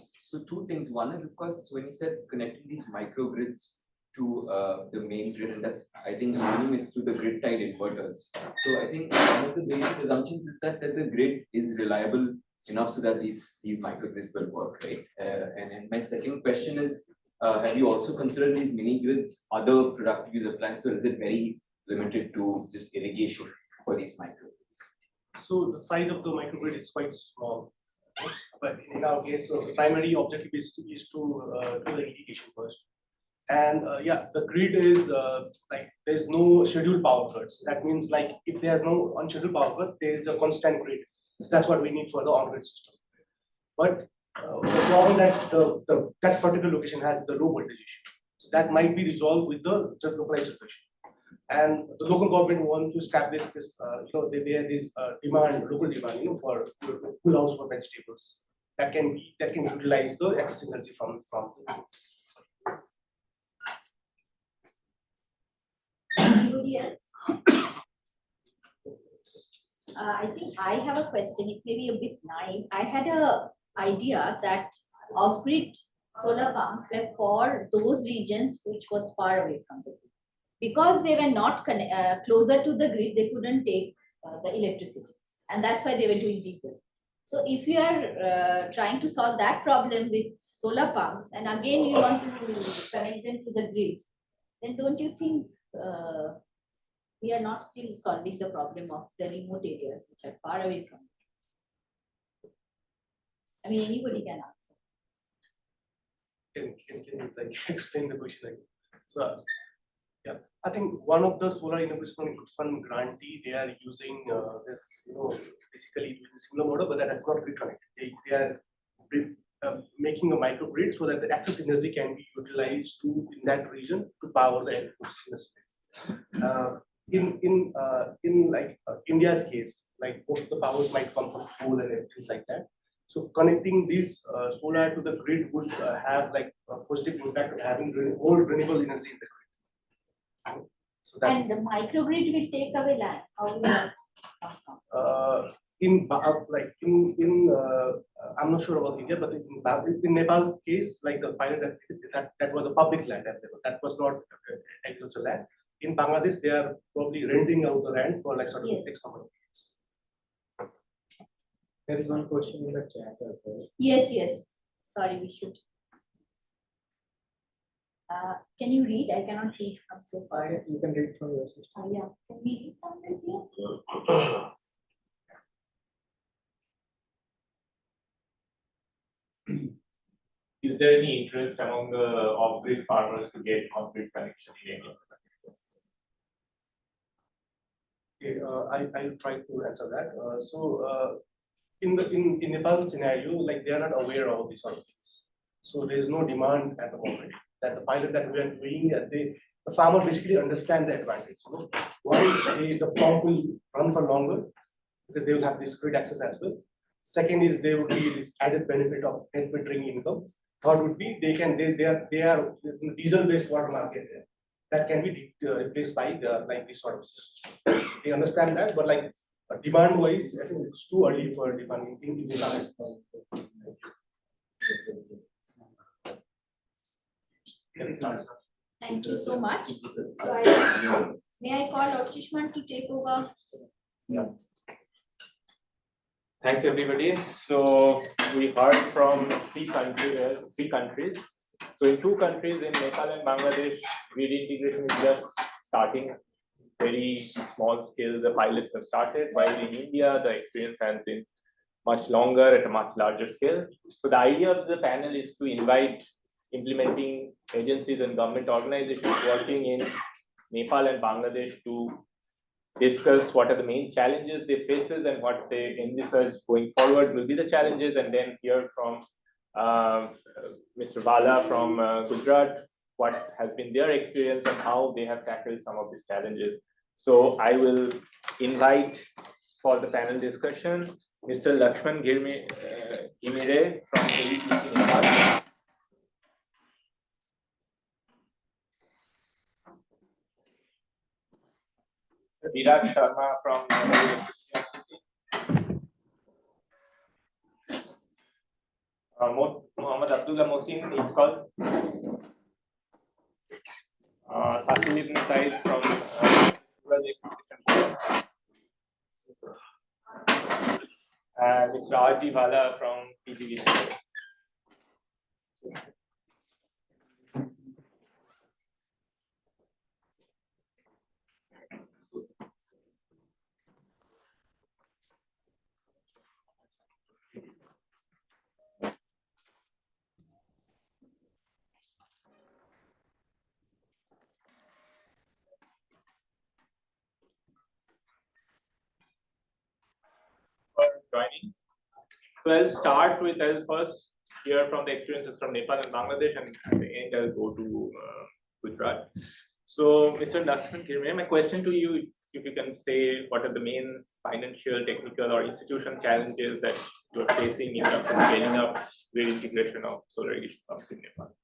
So two things. One is, of course, so when you said connecting these microgrids to the main grid, and that's, I think, assuming it's through the grid tied inverters. So I think one of the basic assumptions is that the grid is reliable enough so that these microgrids will work, right? And my second question is, have you also considered these mini grids other productive use appliances, or is it very limited to just irrigation for these microgrids? So the size of the microgrid is quite small. But in our case, so the primary objective is to do the irrigation first. And yeah, the grid is like there's no scheduled power cuts. That means like if there's no unscheduled power cuts, there is a constant grid. That's what we need for the on-grid system. But the problem that that particular location has the low voltage issue. So that might be resolved with the localized solution. And the local government wants to establish this, there is demand, local demand, for cool house for vegetables that can utilize the excess energy from the anybody else? I think I have a question. It may be a bit naive. I had a idea that off-grid solar pumps were for those regions which was far away from the grid. Because they were not closer to the grid, they couldn't take the electricity, and that's why they were doing diesel. So if you are trying to solve that problem with solar pumps, and again you want to connect them to the grid, then don't you think we are not still solving the problem of the remote areas which are far away from it? I mean, anybody can answer. Can you like explain the question again? So yeah, I think one of the solar innovation fund grantee, they are using this, basically with a similar model, but that is not grid connected. They are making a microgrid so that the excess energy can be utilized in that region to power the electricity. In India's case, like most of the powers might come from coal and things like that. So connecting these solar to the grid would have like a positive impact of having all renewable energy in the grid. So that, and the microgrid will take away land. How will that I'm not sure about India, but in Nepal's case, like the pilot that was a public land that was not agricultural land. In Bangladesh, they are probably renting out the land for like sort of fixed number of years. There is one question in the chat. Yes. Sorry, we should. Can you read? I cannot read from so far. You can read from your system. Yeah. Can we read from here? Is there any interest among the off-grid farmers to get on-grid connection in India? Okay, I'll try to answer that. In Nepal's scenario, like they are not aware of these sort of things. So there is no demand at the moment. That the pilot that we are doing, the farmer basically understand the advantage. One, the pump will run for longer because they will have this grid access as well. Second is there would be this added benefit of net metering income. Third would be they are diesel-based water market there. That can be replaced by this sort of. They understand that, but like demand-wise, I think it's too early for demand in the market. Thank you so much. So May I call Orchishman to take over? Thanks, everybody. So we heard from three countries. So in two countries, in Nepal and Bangladesh, grid integration is just starting, very small scale. The pilots have started, while in India, the experience has been much longer at a much larger scale. So the idea of the panel is to invite implementing agencies and government organizations working in Nepal and Bangladesh to discuss what are the main challenges they faces and what they envisage going forward will be the challenges, and then hear from Mr. Bala from Gujarat what has been their experience and how they have tackled some of these challenges. So I will invite for the panel discussion Mr. Lakshman Gimire from IDCOL Nepal. Virat Sharma from Mohammed Abdullah Matin, IDCOL. Sasil Ibn Said from and Mr. R.G. Bhala from PGV. For joining. So I'll first hear from the experiences from Nepal and Bangladesh, and at the end I'll go to Gujarat. So Mr. Lakshman Kirme, my question to you, if you can say what are the main financial, technical or institutional challenges that you're facing in terms of scaling up grid integration of solar irrigation pumps in Nepal?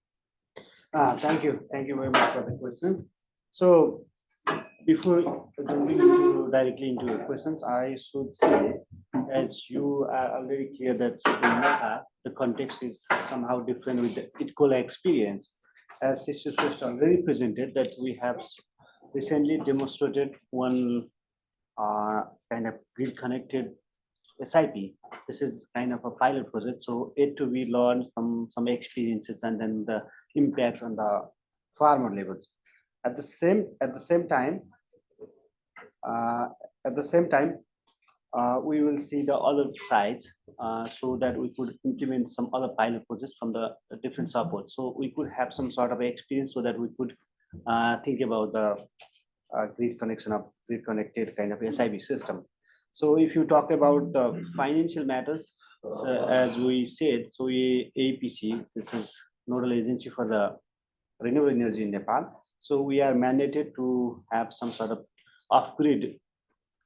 Thank you. Thank you very much for the question. So before jumping into directly into the questions, I should say, as you are already clear that in Nepal, the context is somehow different with the IDCOL experience. As Shisher Shrestha already presented, that we have recently demonstrated one kind of grid connected SIP. This is kind of a pilot project, so it to be learned from some experiences and then the impacts on the farmer levels. At the same time, we will see the other sides so that we could implement some other pilot projects from the different supports. So we could have some sort of experience so that we could think about the grid connected kind of SIB system. So if you talk about the financial matters, as we said, so APC, this is nodal agency for the renewable energy in Nepal. So we are mandated to have some sort of off-grid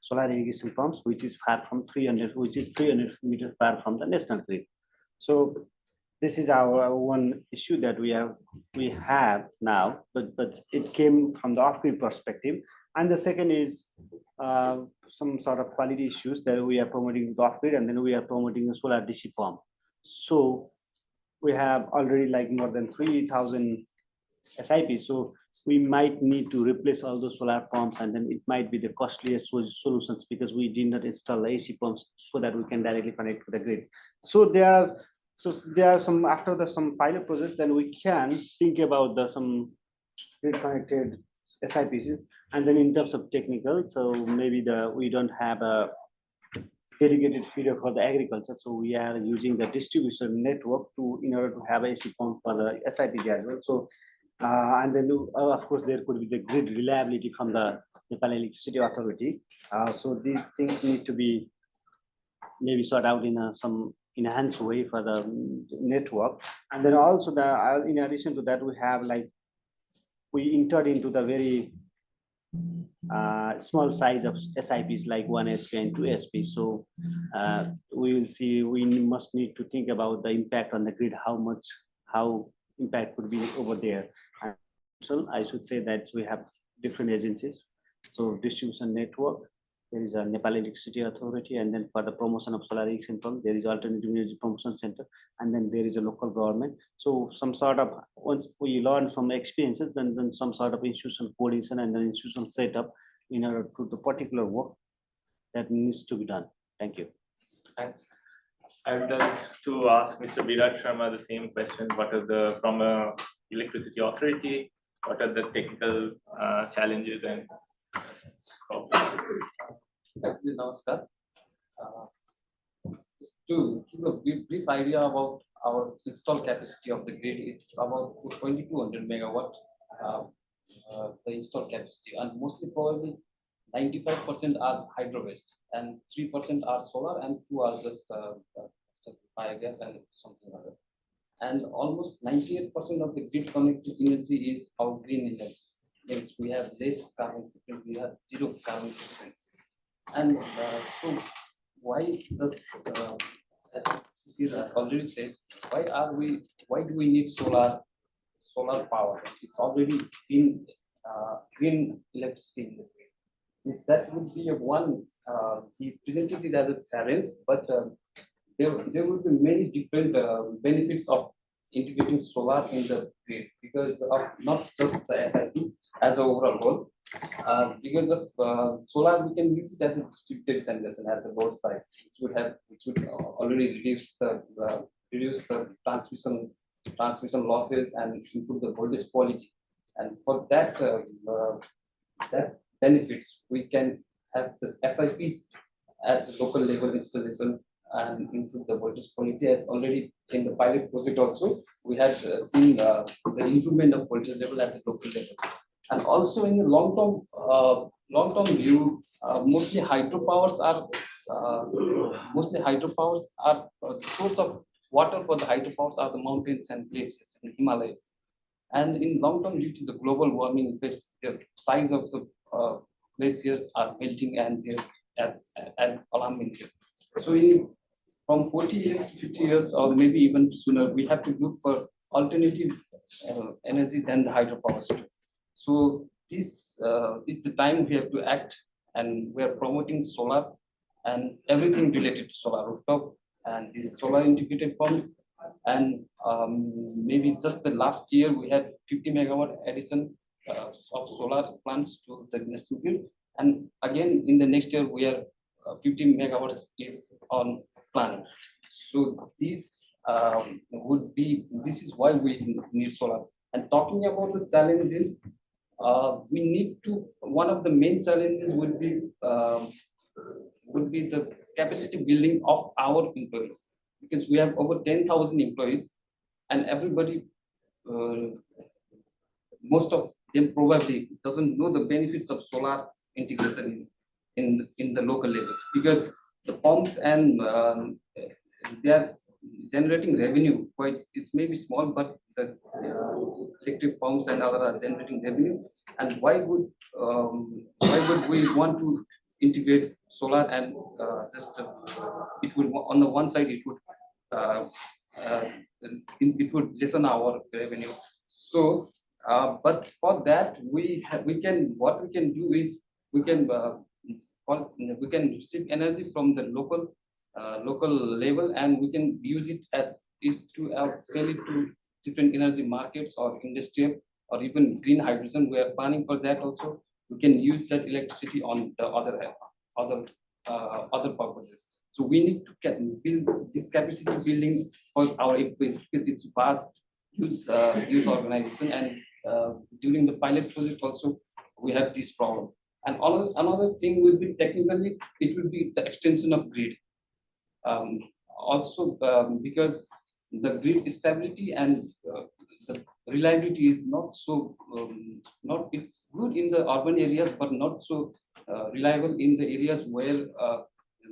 solar irrigation pumps, which is 300 meters far from the national grid. So this is our one issue that we have now, but it came from the off-grid perspective. And the second is some sort of quality issues that we are promoting the off-grid, and then we are promoting the solar DC pump. So we have already like more than 3,000 SIP. So we might need to replace all those solar pumps, and then it might be the costliest solutions because we did not install the AC pumps so that we can directly connect to the grid. So there are some after some pilot projects, then we can think about some grid connected SIPs. And then in terms of technical, so maybe we don't have a dedicated feeder for the agriculture, so we are using the distribution network in order to have AC pump for the SIP as well. So and then of course there could be the grid reliability from the Nepal Electricity Authority. So these things need to be maybe sorted out in some enhanced way for the network. And then also in addition to that, we entered into the very small size of SIPs like 1 SP and 2 SP. So we must need to think about the impact on the grid, how impact could be over there. And so I should say that we have different agencies. So distribution network, there is a Nepal Electricity Authority, and then for the promotion of solar irrigation pump, there is alternative energy promotion center, and then there is a local government. So some sort of, once we learn from experiences, then some sort of institutional coordination and then institutional setup in order to the particular work that needs to be done. Thank you. Thanks. I would like to ask Mr. Virat Sharma the same question. What are the, from a electricity authority, what are the technical challenges and problems? Actually, namaskar. Just to give a brief idea about our install capacity of the grid, it's about 2200 megawatt, the install capacity, and mostly probably 95% are hydro based, and 3% are solar, and 2 are just biogas and something other. And almost 98% of the grid connected energy is our green energy. Means we have less carbon footprint, we have zero carbon footprint. And so why the as Cecil has already said, why do we need solar power? It's already in green electricity in the grid. Means that would be a one, he presented it as a challenge, but there will be many different benefits of integrating solar in the grid, because of not just the SIP as an overall goal. Because of solar, we can use it as a distributive generation at the both side, which would already reduce the transmission losses and improve the voltage quality. And for that that benefits, we can have the SIPs as local level installation and improve the voltage quality. As already in the pilot project also, we had seen the improvement of voltage level at the local level. And also in the long-term view, mostly hydropowers are the source of water for the hydropowers are the mountains and glaciers in Himalayas. And in long term, due to the global warming, the size of the glaciers are melting and they're at alarming. So from 40 years to 50 years, or maybe even sooner, we have to look for alternative energy than the hydropowers. So this is the time we have to act, and we are promoting solar and everything related to solar rooftop and these solar integrated farms. And maybe just the last year we had 50 megawatt addition of solar plants to the national grid, and again in the next year we are 50 megawatts is on planning. So these this is why we need solar. And talking about the challenges, we need to, one of the main challenges would be the capacity building of our employees, because we have over 10,000 employees, and everybody, most of them probably doesn't know the benefits of solar integration in the local levels, because the pumps and they are generating revenue. Quite, it may be small, but the electric pumps and other are generating revenue. And why would we want to integrate solar and it would, on the one side it would lessen our revenue. So but for that we can do is we can receive energy from the local level, and we can use it as is to sell it to different energy markets or industrial or even green hydrogen. We are planning for that also. We can use that electricity on the other purposes. So we need to build this capacity building for our employees, because it's vast use organization, and during the pilot project also we have this problem. And another thing will be technically, it will be the extension of grid. Because the grid stability and the reliability is not so it's good in the urban areas, but not so reliable in the areas where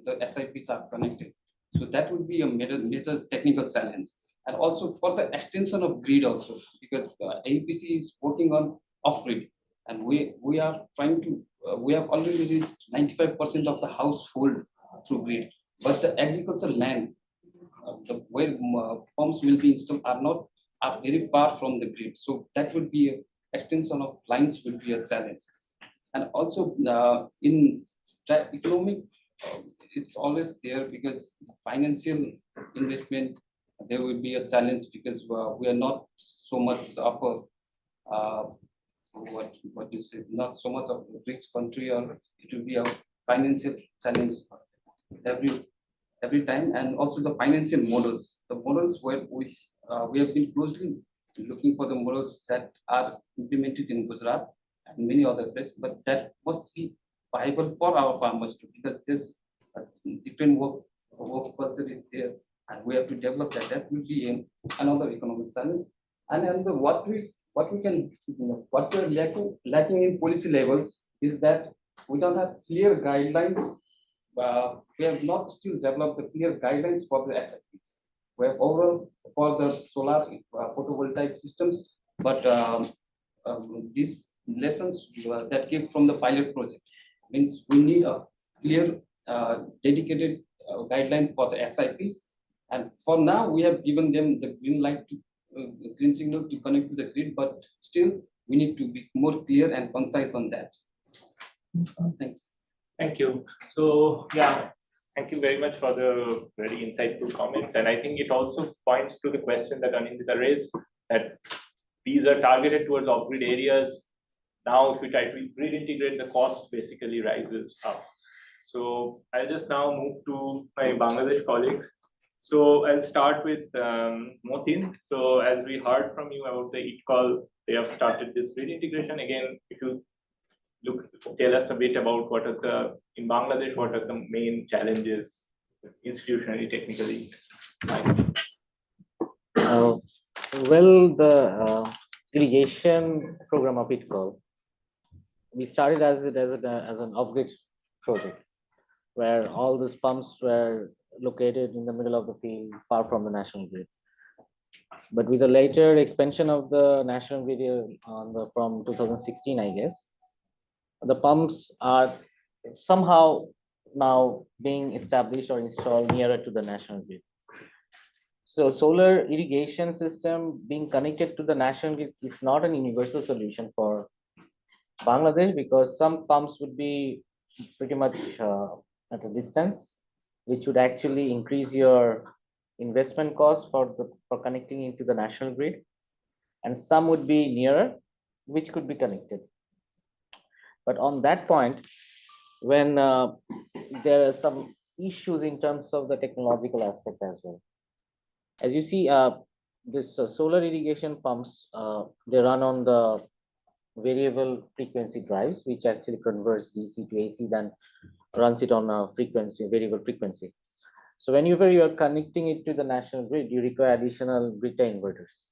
the SIPs are connected. So that would be a major technical challenge. And also for the extension of grid also, because AEPC is working on off grid, and we are trying to we have already reached 95% of the household through grid, but the agricultural land where pumps will be installed are very far from the grid. So that would be a extension of lines would be a challenge. And also in economic, it's always there because financial investment, there will be a challenge because we are not so much of a what you say, not so much of a rich country, or it will be a financial challenge every every time. And also the financial models, the models where which we have been closely looking for the models that are implemented in Gujarat and many other places, but that must be viable for our farmers too, because there's a different work culture is there, and we have to develop that. That will be another economic challenge. And the, what we can, what we're lacking in policy levels is that we don't have clear guidelines. We have not still developed the clear guidelines for the SFPs. We have overall for the solar photovoltaic systems, but these lessons that came from the pilot project means we need a clear, dedicated guideline for the SIPs. And for now, we have given them the green light to green signal to connect to the grid, but still we need to be more clear and concise on that. Thank you. Thank you. So yeah, thank you very much for the very insightful comments. And I think it also points to the question that Anindita raised, that these are targeted towards off-grid areas. Now, if we try to grid integrate, the cost basically rises up. So I'll just now move to my Bangladesh colleagues. So I'll start with Matin. So as we heard from you about the IDCOL, they have started this grid integration. Again, if you tell us a bit about what are the, in Bangladesh, what are the main challenges institutionally, technically? Well, the irrigation program of IDCOL, we started as an off-grid project, where all these pumps were located in the middle of the field, far from the national grid. But with the later expansion of the national grid from 2016, I guess, the pumps are somehow now being established or installed nearer to the national grid. So solar irrigation system being connected to the national grid is not an universal solution for Bangladesh, because some pumps would be pretty much at a distance, which would actually increase your investment cost for connecting into the national grid, and some would be nearer, which could be connected. But on that point, when there are some issues in terms of the technological aspect as well. As you see, this solar irrigation pumps, they run on the variable frequency drives, which actually converts DC to AC, then runs it on a frequency, variable frequency. So whenever you are connecting it to the national grid, you require additional grid tie inverters.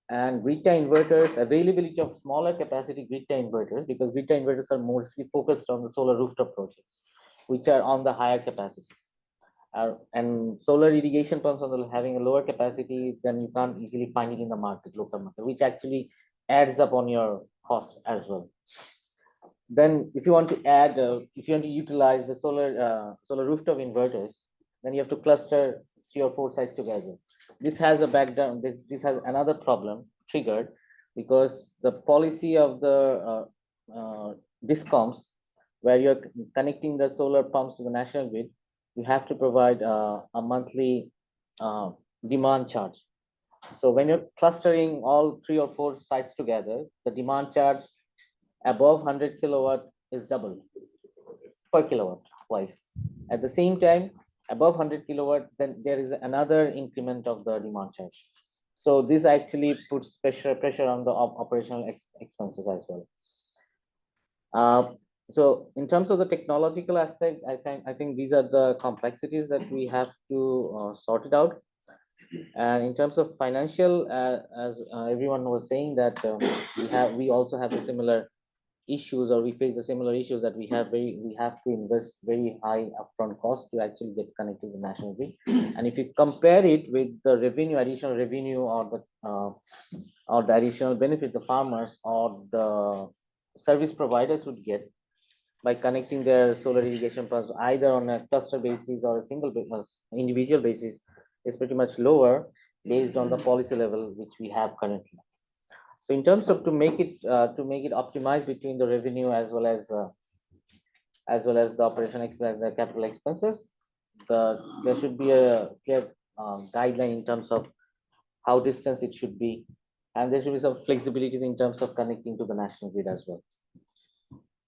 And grid tie inverters, availability of smaller capacity grid tie inverters, because grid tie inverters are mostly focused on the solar rooftop projects, which are on the higher capacities. And solar irrigation pumps are having a lower capacity, then you can't easily find it in the market, local market, which actually adds up on your costs as well. Then if you want to add, if you want to utilize the solar rooftop inverters, then you have to cluster 3 or 4 sites together. This has a background, this has another problem triggered, because the policy of the DISCOMs, where you're connecting the solar pumps to the national grid, you have to provide a monthly demand charge. So when you're clustering all 3 or 4 sites together, the demand charge above 100 kilowatt is double per kilowatt twice. At the same time, above 100 kilowatt, then there is another increment of the demand charge. So this actually puts pressure on the operational expenses as well. So in terms of the technological aspect, I think these are the complexities that we have to sort it out. And in terms of financial, as everyone was saying, that we also have the similar issues, or we face the similar issues, that we have to invest very high upfront cost to actually get connected to the national grid. And if you compare it with the additional revenue, or the additional benefit the farmers or the service providers would get by connecting their solar irrigation pumps either on a cluster basis or a single individual basis, is pretty much lower based on the policy level which we have currently. So in terms of to make it optimized between the revenue as well as as well as the operation expense, the capital expenses. There should be a clear guideline in terms of how distance it should be, and there should be some flexibilities in terms of connecting to the national grid as well.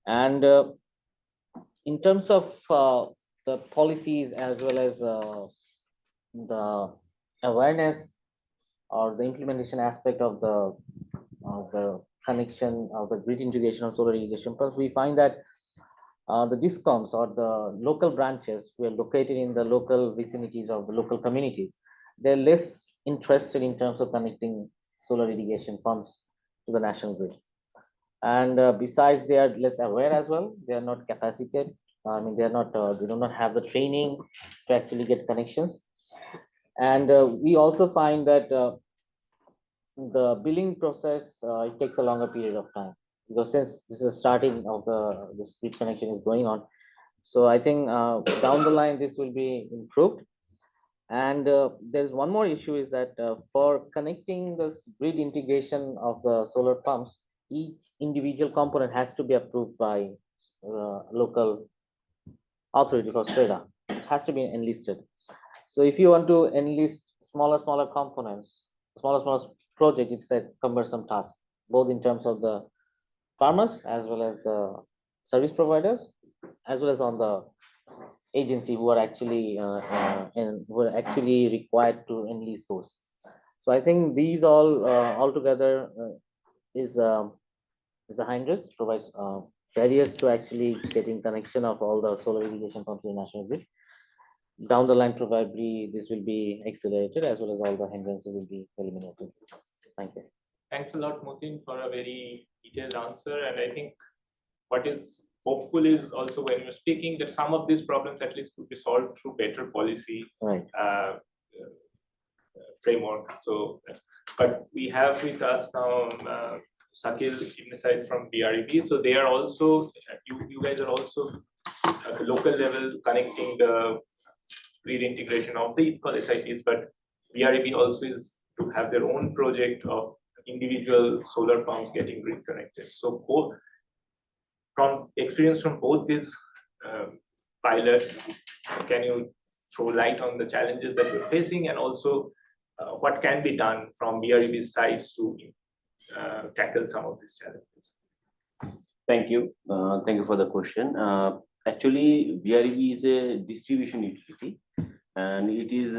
And in terms of the policies as well as the awareness or the implementation aspect of the connection of the grid integration of solar irrigation pumps, we find that the DISCOMs or the local branches who are located in the local vicinities of the local communities, they're less interested in terms of connecting solar irrigation pumps to the national grid. And besides, they are less aware as well. They are not capacitated. I mean, they are not. They do not have the training to actually get connections. And we also find that the billing process it takes a longer period of time, because since this is starting of this grid connection is going on. So I think down the line this will be improved. And there's one more issue is that for connecting the grid integration of the solar pumps, each individual component has to be approved by local authority for SREDA. It has to be enlisted. So if you want to enlist smaller components, smaller project, it's a cumbersome task, both in terms of the farmers as well as the service providers, as well as on the agency who are actually and who are actually required to enlist those. So I think these all altogether is a hindrance, provides barriers to actually getting connection of all the solar irrigation pumps to the national grid. Down the line, probably this will be accelerated as well as all the hindrances will be eliminated. Thank you. Thanks a lot, Matin, for a very detailed answer. And I think what is hopeful is also when you're speaking that some of these problems at least could be solved through better policy Right. Framework. So, but we have with us now Sakil Ibneside from BREB. So they are also, you guys are also at the local level connecting the grid integration of the IDCOL SIPs, but BREB also is to have their own project of individual solar pumps getting grid connected. So both, from experience from both these pilots, can you throw light on the challenges that you're facing, and also what can be done from BREB's sides to tackle some of these challenges? Thank you. Thank you for the question. Actually, BREB is a distribution utility, and it is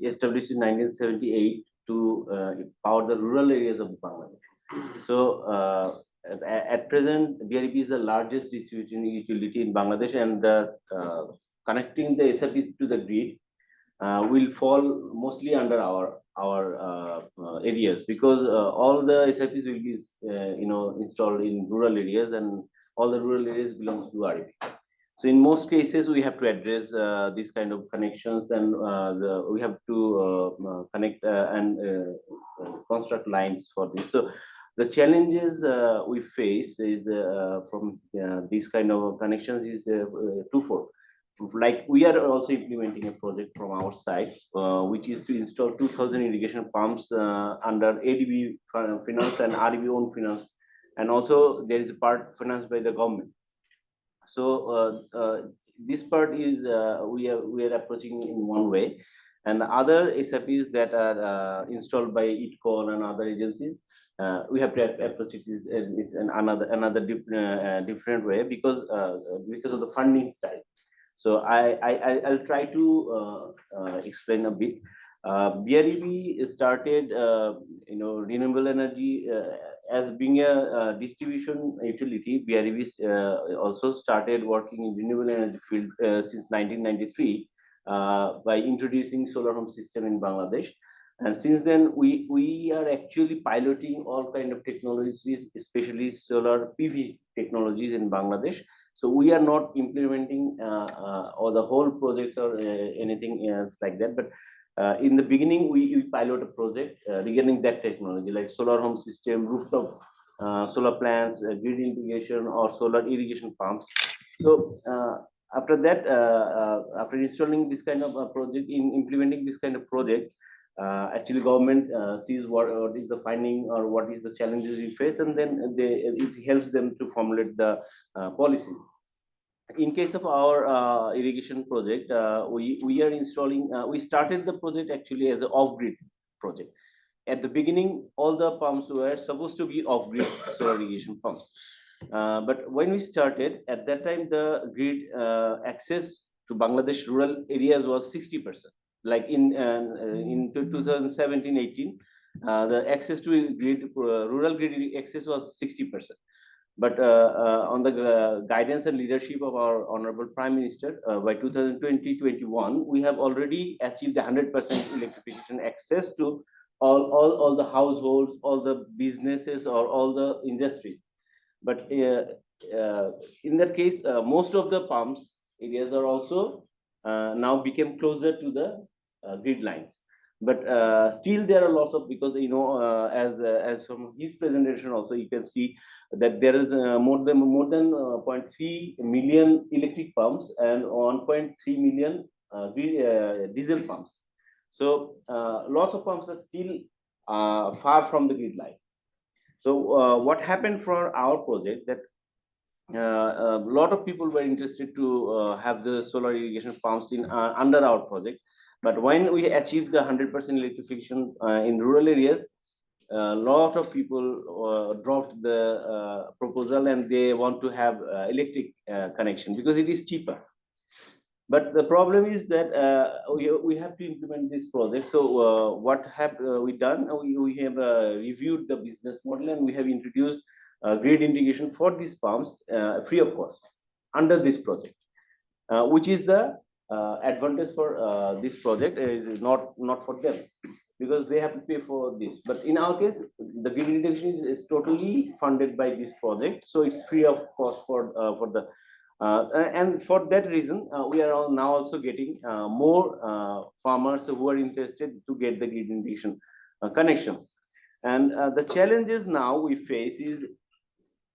established in 1978 to power the rural areas of Bangladesh. So at present, BREB is the largest distribution utility in Bangladesh, and connecting the SIPs to the grid will fall mostly under our areas, because all the SIPs will be installed in rural areas, and all the rural areas belongs to REB. So in most cases, we have to address these kind of connections, and we have to connect and construct lines for this. So the challenges we face is from these kind of connections is twofold. Like, we are also implementing a project from our side, which is to install 2,000 irrigation pumps under ADB finance and REB own finance, and also there is a part financed by the government. So this part is we are approaching in one way, and the other SIPs that are installed by IDCOL and other agencies, we have to approach it is another different way, because of the funding style. So I'll try to explain a bit. BREB started renewable energy as being a distribution utility. BREB also started working in renewable energy field since 1993 by introducing solar home system in Bangladesh. And since then, we are actually piloting all kind of technologies, especially solar PV technologies in Bangladesh. So we are not implementing or the whole projects or anything else like that. But in the beginning, we pilot a project regarding that technology, like solar home system, rooftop solar plants, grid integration, or solar irrigation pumps. So after that, after installing this kind of project, in implementing this kind of project, actually government sees what is the finding or what is the challenges we face, and then it helps them to formulate the policy. In case of our irrigation project, we are installing. We started the project actually as an off-grid project. At the beginning, all the pumps were supposed to be off-grid solar irrigation pumps. But when we started, at that time, the grid access to Bangladesh rural areas was 60%. Like in 2017-18, the access to grid, rural grid access was 60%. But on the guidance and leadership of our Honorable Prime Minister, by 2020-21, we have already achieved 100% electrification access to all the households, all the businesses, or all the industries. But in that case, most of the pumps areas are also now became closer to the grid lines. But still there are lots of, because as from his presentation also you can see that there is more than 0.3 million electric pumps and 1.3 million diesel pumps. So lots of pumps are still far from the grid line. So what happened for our project, that a lot of people were interested to have the solar irrigation pumps in under our project. But when we achieved the 100% electrification in rural areas, a lot of people dropped the proposal, and they want to have electric connection because it is cheaper. But the problem is that we have to implement this project. So what have we done? We have reviewed the business model, and we have introduced grid integration for these pumps free of cost under this project, which is the advantage for this project is not for them, because they have to pay for this. But in our case, the grid integration is totally funded by this project, so it's free of cost for the and for that reason, we are now also getting more farmers who are interested to get the grid integration connections. And the challenges now we face is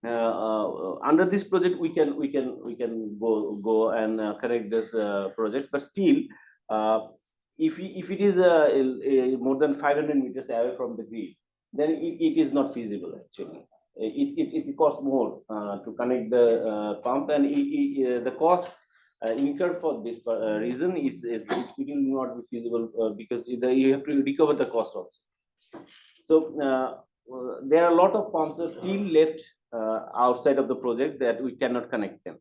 under this project we can go and connect this project, but still if it is more than 500 meters away from the grid, then it is not feasible actually. It costs more to connect the pump, and the cost incurred for this reason is it will not be feasible because you have to recover the cost also. So there are a lot of pumps that are still left outside of the project that we cannot connect them.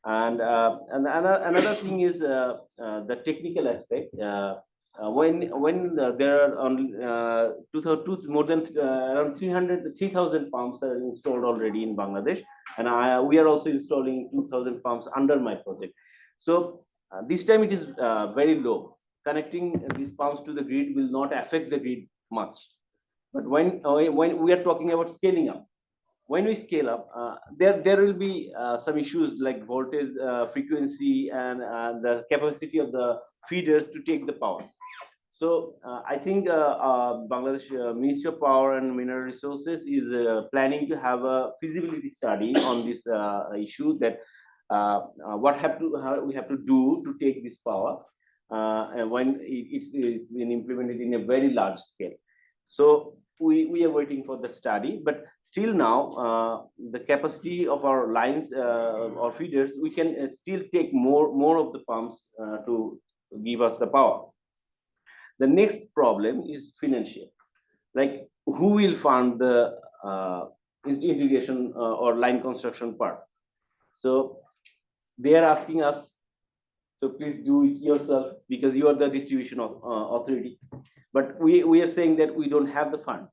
And another thing is the technical aspect. When there are only more than around 3,000 pumps are installed already in Bangladesh, and we are also installing 2,000 pumps under my project. So this time it is very low. Connecting these pumps to the grid will not affect the grid much. But when we are talking about scaling up, when we scale up, there will be some issues like voltage, frequency, and the capacity of the feeders to take the power. So I think Bangladesh Ministry of Power and Mineral Resources is planning to have a feasibility study on this issue, that what we have to do to take this power and when it's been implemented in a very large scale. So we are waiting for the study, but still now the capacity of our lines or feeders, we can still take more of the pumps to give us the power. The next problem is financial, like who will fund the integration or line construction part. So they are asking us, so please do it yourself because you are the distribution authority. But we are saying that we don't have the fund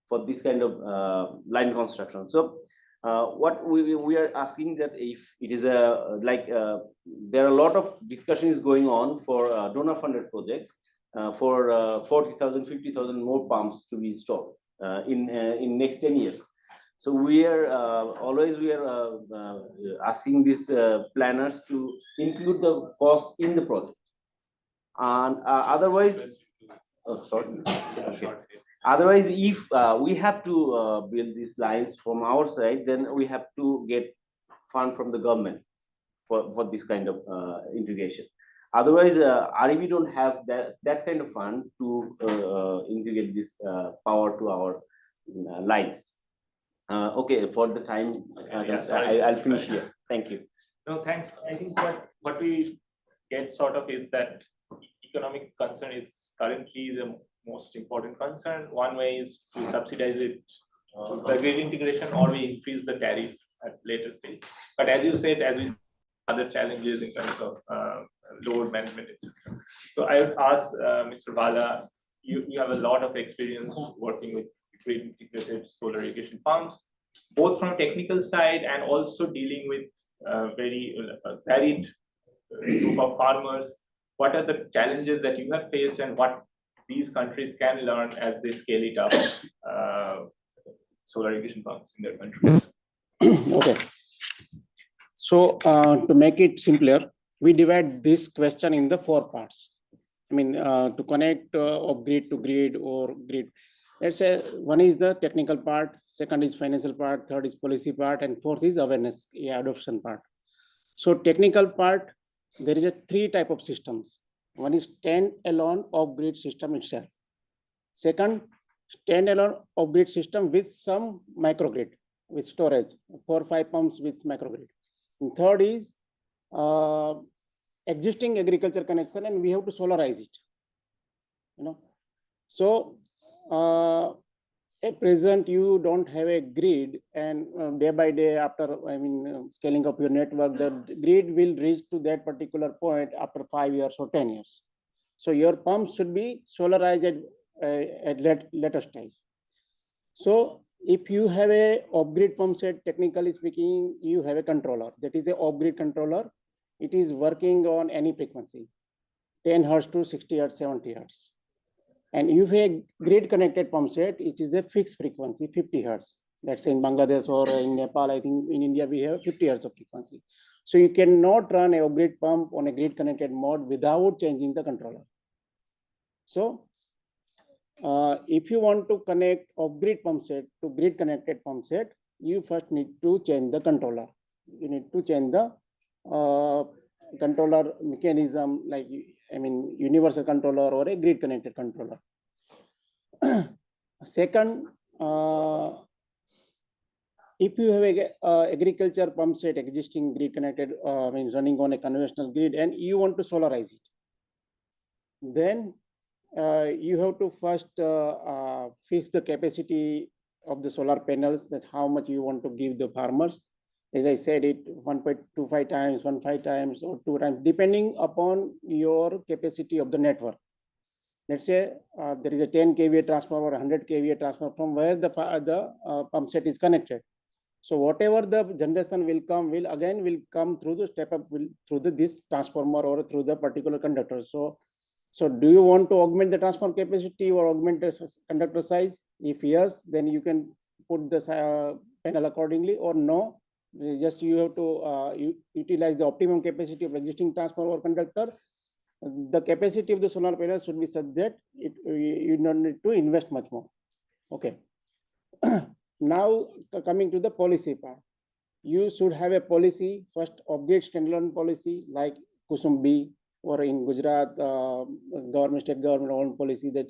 for this kind of line construction. So what we are asking that if it is there are a lot of discussions going on for donor funded projects for 40,000, 50,000 more pumps to be installed in next 10 years. So we are asking these planners to include the cost in the project, and otherwise, otherwise if we have to build these lines from our side, then we have to get fund from the government for this kind of integration. Otherwise, REB don't have that kind of fund to integrate this power to our lines. Okay, for the time, I'll finish here. Thank you. No, thanks. I think what we get sort of is that economic concern is currently the most important concern. One way is to subsidize it, the grid integration, or we increase the tariff at later stage. But as you said, as we see other challenges in terms of load management, etc. So I would ask Mr. Bala, you have a lot of experience working with grid integrated solar irrigation pumps, both from technical side and also dealing with very varied group of farmers. What are the challenges that you have faced, and what these countries can learn as they scale it up, solar irrigation pumps in their countries? Okay. So to make it simpler, we divide this question in the 4 parts. I mean, to connect of grid to grid or grid. Let's say one is the technical part, second is financial part, third is policy part, and fourth is awareness, adoption part. So technical part, there is a 3 type of systems. One is stand-alone off-grid system itself. Second, stand-alone off-grid system with some microgrid, with storage, 4 or 5 pumps with microgrid. And third is existing agriculture connection, and we have to solarize it. So at present you don't have a grid, and day by day after scaling up your network, the grid will reach to that particular point after 5 years or 10 years. So your pumps should be solarized at later stage. So if you have a off-grid pump set, technically speaking, you have a controller. That is a off-grid controller. It is working on any frequency, 10 Hertz to 60 Hertz, 70 Hertz. And if you have a grid connected pump set, it is a fixed frequency, 50 Hertz. Let's say in Bangladesh or in Nepal, I think in India, we have 50 Hertz of frequency. So you cannot run a off-grid pump on a grid connected mode without changing the controller. So if you want to connect off-grid pump set to grid connected pump set, you first need to change the controller. You need to change the controller mechanism, like universal controller or a grid connected controller. Second, if you have a agriculture pump set existing grid connected, running on a conventional grid, and you want to solarize it, then you have to first fix the capacity of the solar panels, that how much you want to give the farmers. As I said, it 1.25 times, 1.5 times, or 2 times, depending upon your capacity of the network. Let's say there is a 10 kVA transformer or 100 kVA transformer from where the pump set is connected. So whatever the generation will come through the step up through this transformer or through the particular conductor. So do you want to augment the transformer capacity or augment the conductor size? If yes, then you can put the panel accordingly, or no. Just you have to utilize the optimum capacity of existing transformer or conductor. The capacity of the solar panel should be such that you don't need to invest much more. Okay. Now coming to the policy part, you should have a policy first, off-grid standalone policy like Kusum B, or in Gujarat, state government owned policy that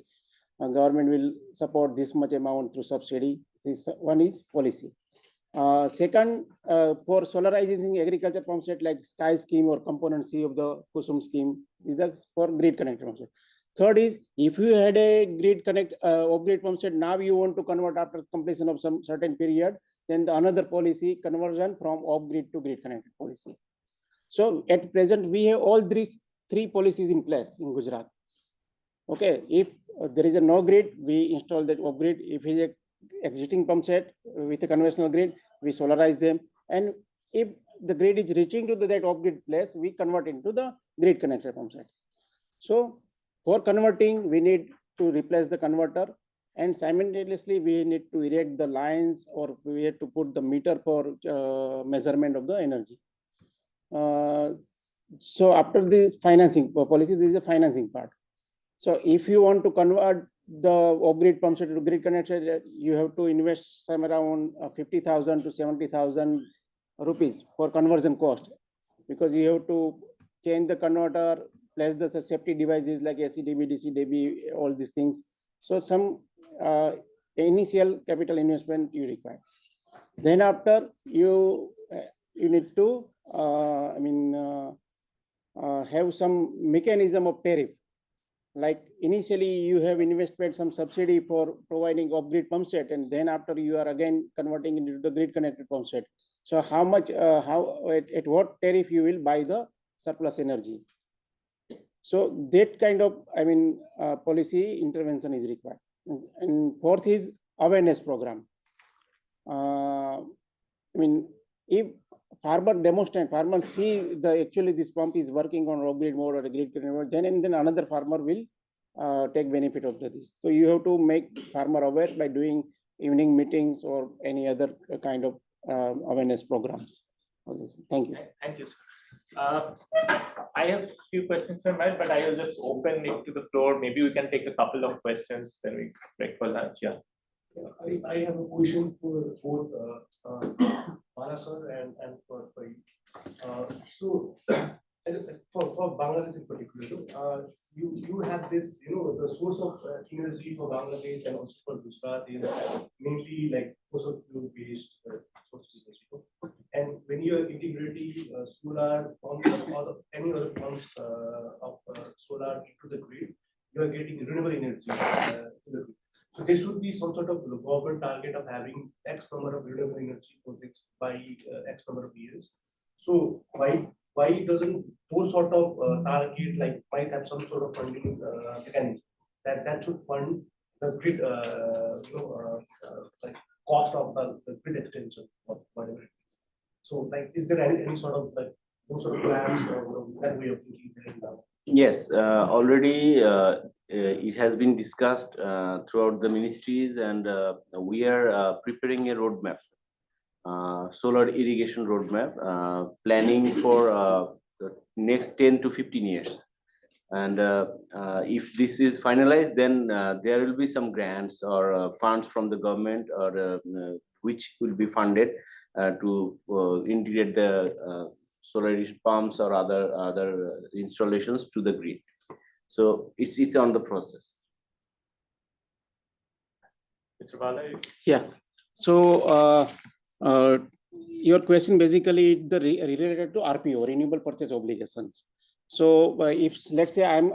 government will support this much amount through subsidy. This one is policy. Second, for solarizing agriculture pump set like Sky scheme or component C of the Kusum scheme, is for grid connected pump set. Third is, if you had a grid connect off-grid pump set, now you want to convert after completion of some certain period, then the another policy, conversion from off-grid to grid connected policy. So at present, we have all these 3 policies in place in Gujarat. Okay, if there is a no grid, we install that off-grid. If it is a existing pump set with a conventional grid, we solarize them. And if the grid is reaching to that off-grid place, we convert into the grid connected pump set. So for converting, we need to replace the converter, and simultaneously we need to erect the lines, or we have to put the meter for measurement of the energy. So after this financing policy, this is a financing part. So if you want to convert the off-grid pump set to grid connected, you have to invest some around 50,000 to 70,000 rupees for conversion cost, because you have to change the converter, plus the safety devices like ACDB, DCDB, all these things. So some initial capital investment you require. Then after you need to have some mechanism of tariff. Like initially you have invested some subsidy for providing off-grid pump set, and then after you are again converting into the grid connected pump set. So how much, at what tariff you will buy the surplus energy. So that kind of, policy intervention is required. And fourth is awareness program. If farmers see actually this pump is working on off-grid mode or a grid connected mode, then another farmer will take benefit of this. So you have to make farmer aware by doing evening meetings or any other kind of awareness programs. Thank you. Thank you, sir. I have a few questions in mind, but I will just open it to the floor. Maybe we can take a couple of questions, then we break for lunch. Yeah. I have a question for both Bala sir and for you. So for Bangladesh in particular, you have this, the source of energy for Bangladesh and also for Gujarat is mainly like fossil fuel based sources. And when you are integrating solar pumps or any other forms of solar into the grid, you are getting renewable energy to the grid. So there should be some sort of government target of having X number of renewable energy projects by X number of years. So why doesn't those sort of target might have some sort of funding mechanism that should fund the grid, like cost of the grid extension or whatever it is. So is there any sort of those sort of plans or that way of thinking there now? Yes, already it has been discussed throughout the ministries, and we are preparing a roadmap, solar irrigation roadmap, planning for the next 10 to 15 years. And if this is finalized, then there will be some grants or funds from the government or which will be funded to integrate the solar irrigation pumps or other installations to the grid. So it's on the process. Mr. Bala, Yeah. So your question basically related to RPO, renewable purchase obligations. So if let's say I'm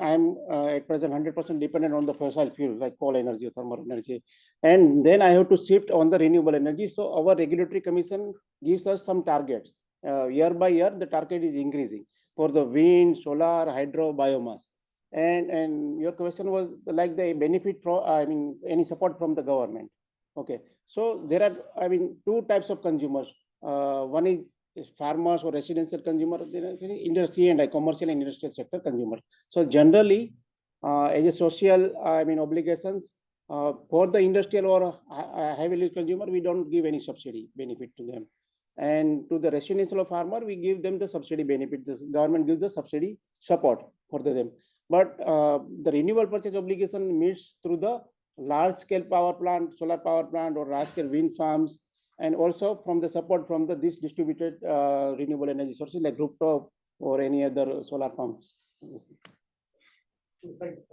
at present 100% dependent on the fossil fuel like coal energy or thermal energy, and then I have to shift on the renewable energy. So our regulatory commission gives us some targets. Year by year, the target is increasing for the wind, solar, hydro, biomass. And your question was like the benefit from, any support from the government. Okay. So there are, two types of consumers. One is farmers or residential consumer, industry and commercial and industrial sector consumer. So generally, as a social, obligations for the industrial or heavy use consumer, we don't give any subsidy benefit to them. And to the residential farmer, we give them the subsidy benefit. The government gives the subsidy support for them. But the renewable purchase obligation meets through the large scale power plant, solar power plant, or large scale wind farms, and also from the support from this distributed renewable energy sources like rooftop or any other solar pumps. Like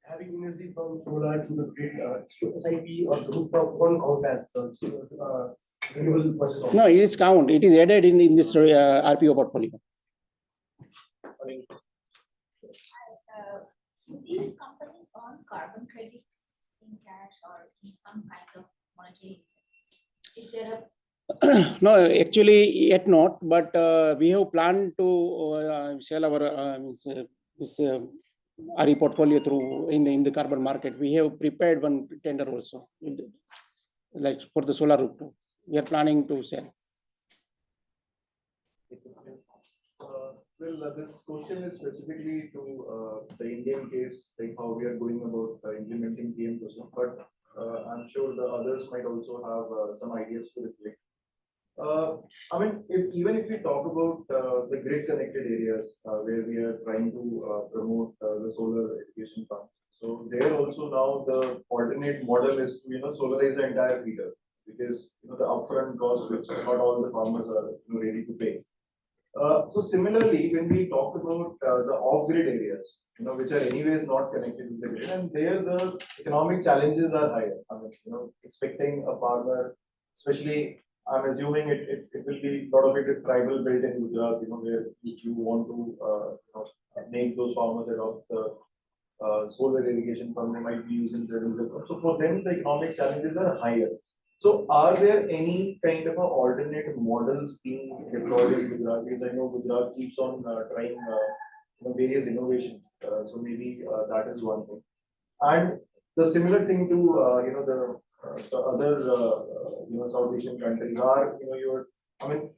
having energy from solar to the grid, SIP or the rooftop won't count as the renewable purchase obligation. No, it is count. It is added in this RPO portfolio. Do these companies earn carbon credits in cash or in some kind of monetary? If there are no, actually yet not, but we have planned to sell our this RE portfolio through in the carbon market. We have prepared one tender also, like for the solar rooftop. We are planning to sell. Well, this question is specifically to the Indian case, like how we are going about implementing PM process, but I'm sure the others might also have some ideas to reflect. Even if we talk about the grid connected areas where we are trying to promote the solar irrigation pump. So there also now the alternate model is to solarize the entire feeder, because the upfront cost which not all the farmers are ready to pay. So similarly, when we talk about the off-grid areas, which are anyways not connected with the grid, and there the economic challenges are higher. I mean, expecting a farmer, especially, I'm assuming it will be a lot of it is tribal built in Gujarat, where if you want to make those farmers adopt the solar irrigation pump, they might be using the diesel pump. So for them, the economic challenges are higher. So are there any kind of alternate models being deployed in Gujarat? Because I know Gujarat keeps on trying various innovations. So maybe that is one thing. And the similar thing to the other South Asian countries are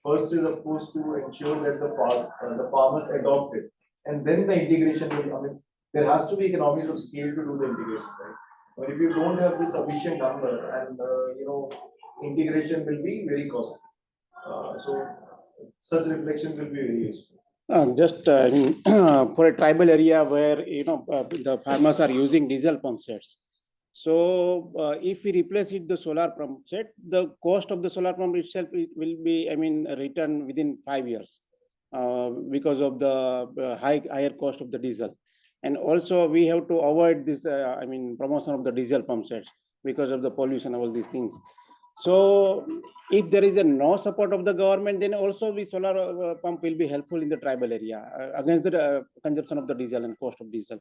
first is of course to ensure that the farmers adopt it, and then the integration will. There has to be economies of scale to do the integration, right? But if you don't have the sufficient number, and integration will be very costly. So such reflection will be very useful. Just for a tribal area where the farmers are using diesel pump sets. So if we replace it the solar pump set, the cost of the solar pump itself will be returned within 5 years because of the higher cost of the diesel. And also we have to avoid this promotion of the diesel pump sets because of the pollution, all these things. So if there is no support of the government, then also the solar pump will be helpful in the tribal area against the consumption of the diesel and cost of diesel.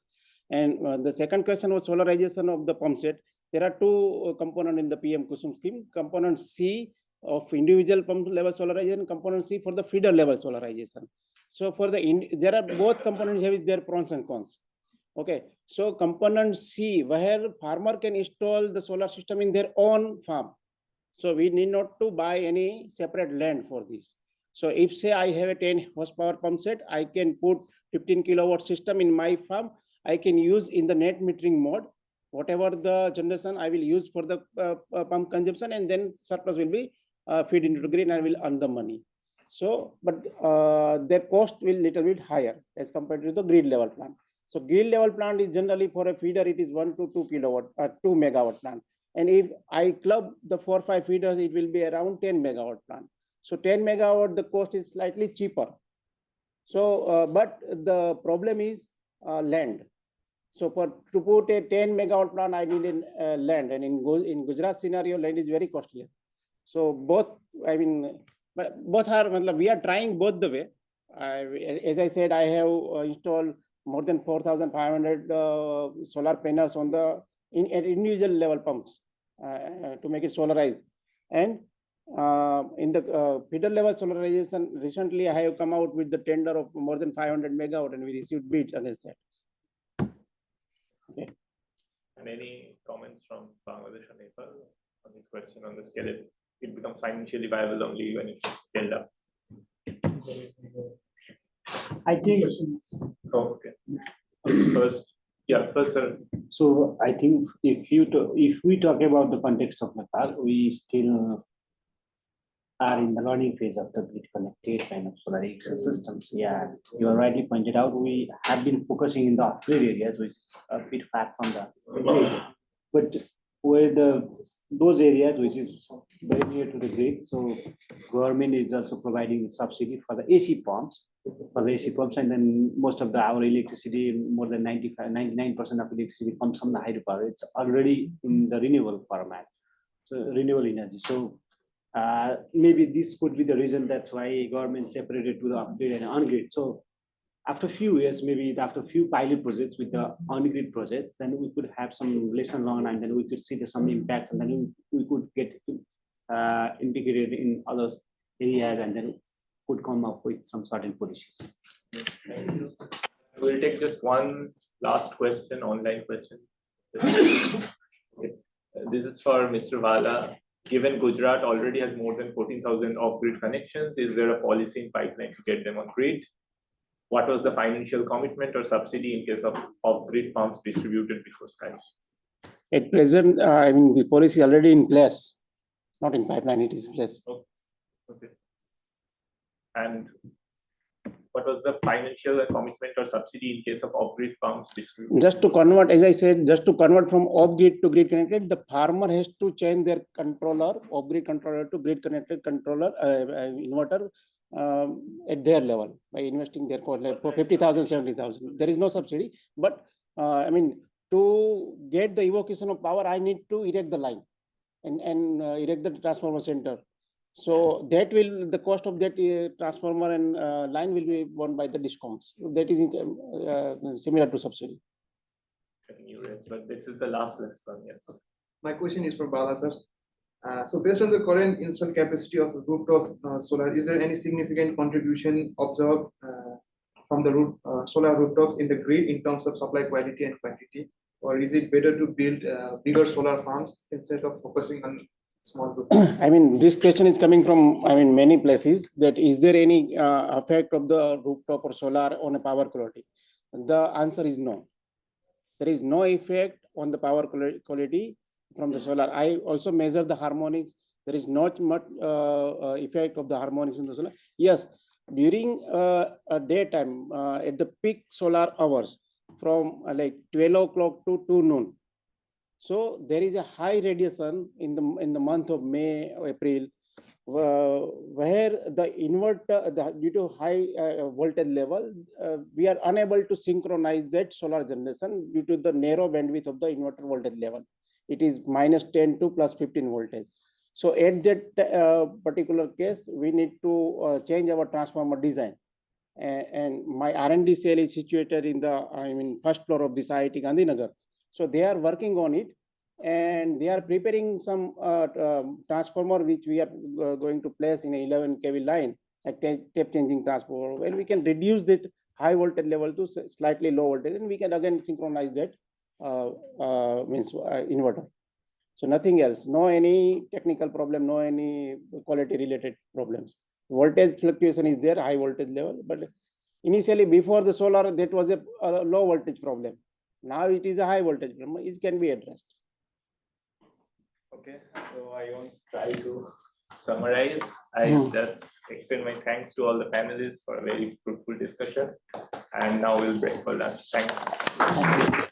And the second question was solarization of the pump set. There are two components in the PM Kusum scheme. Component C of individual pump level solarization, component C for the feeder level solarization. So for there are both components have their pros and cons. Okay, so component C, where farmer can install the solar system in their own farm. So we need not to buy any separate land for this. So if say I have a 10 horsepower pump set, I can put 15 kilowatt system in my farm. I can use in the net metering mode, whatever the generation I will use for the pump consumption, and then surplus will be feed into the grid and I will earn the money. So, but their cost will little bit higher as compared to the grid level plant. So grid level plant is generally for a feeder, it is 1 to 2 kilowatt, 2 megawatt plant. And if I club the 4 or 5 feeders, it will be around 10 megawatt plant. So 10 megawatt, the cost is slightly cheaper. So, but the problem is land. So to put a 10 megawatt plant, I need land, and in Gujarat scenario, land is very costly. So both, both are. We are trying both the way. As I said, I have installed more than 4,500 solar panels on the individual level pumps to make it solarized. And in the feeder level solarization, recently I have come out with the tender of more than 500 megawatt, and we received bids against that. Okay. And any comments from Bangladesh or Nepal on this question on the scale? It becomes financially viable only when it's scaled up. I think. Oh, okay. First, sir. So I think if we talk about the context of Nepal, we still are in the learning phase of the grid connected kind of solar irrigation systems. Yeah, you are rightly pointed out. We have been focusing in the off-grid areas, which is a bit far from the grid. But where those areas which is very near to the grid, so government is also providing subsidy for the AC pumps, and then most of our electricity, more than 99% of electricity comes from the hydropower. It's already in the renewable format, so renewable energy. So maybe this could be the reason that's why government separated to the off-grid and on-grid. So after a few years, maybe after a few pilot projects with the on-grid projects, then we could have some lesson learned, and then we could see some impacts, and then we could get integrated in other areas, and then could come up with some certain policies. We'll take just one last question, online question. This is for Mr. Vala. Given Gujarat already has more than 14,000 off-grid connections, is there a policy in pipeline to get them on grid? What was the financial commitment or subsidy in case of off-grid pumps distributed before Sky? At present, the policy already in place, not in pipeline, it is in place. Okay. And what was the financial commitment or subsidy in case of off-grid pumps distributed? Just to convert, as I said, just to convert from off-grid to grid connected, the farmer has to change their controller, off-grid controller to grid connected controller, inverter at their level by investing their cost like for 50,000, 70,000. There is no subsidy, but I mean, to get the evocation of power, I need to erect the line and erect the transformer center. So that will, the cost of that transformer and line will be borne by the discoms. That is similar to subsidy. But this is the last one. Yes. My question is for Bala sir. So based on the current installed capacity of rooftop solar, is there any significant contribution observed from the solar rooftops in the grid in terms of supply quality and quantity? Or is it better to build bigger solar farms instead of focusing on small rooftops? I mean, this question is coming from, I mean, many places, that is there any effect of the rooftop or solar on a power quality? The answer is no. There is no effect on the power quality from the solar. I also measure the harmonics. There is not much effect of the harmonics in the solar. Yes, during a daytime at the peak solar hours from like 12 o'clock to 2 noon. So there is a high radiation in the month of May or April, where the inverter, due to high voltage level, we are unable to synchronize that solar generation due to the narrow bandwidth of the inverter voltage level. It is -10 to +15 voltage. So at that particular case, we need to change our transformer design. And my R&D cell is situated in the first floor of this IIT Gandhinagar. So they are working on it, and they are preparing some transformer which we are going to place in an 11 kV line, a tape changing transformer, where we can reduce that high voltage level to slightly low voltage, and we can again synchronize that inverter. So nothing else, no any technical problem, no any quality related problems. Voltage fluctuation is there, high voltage level, but initially before the solar, that was a low voltage problem. Now it is a high voltage problem. It can be addressed. Okay, so I won't try to summarize. I just extend my thanks to all the panelists for a very fruitful discussion. And now we'll break for lunch. Thanks.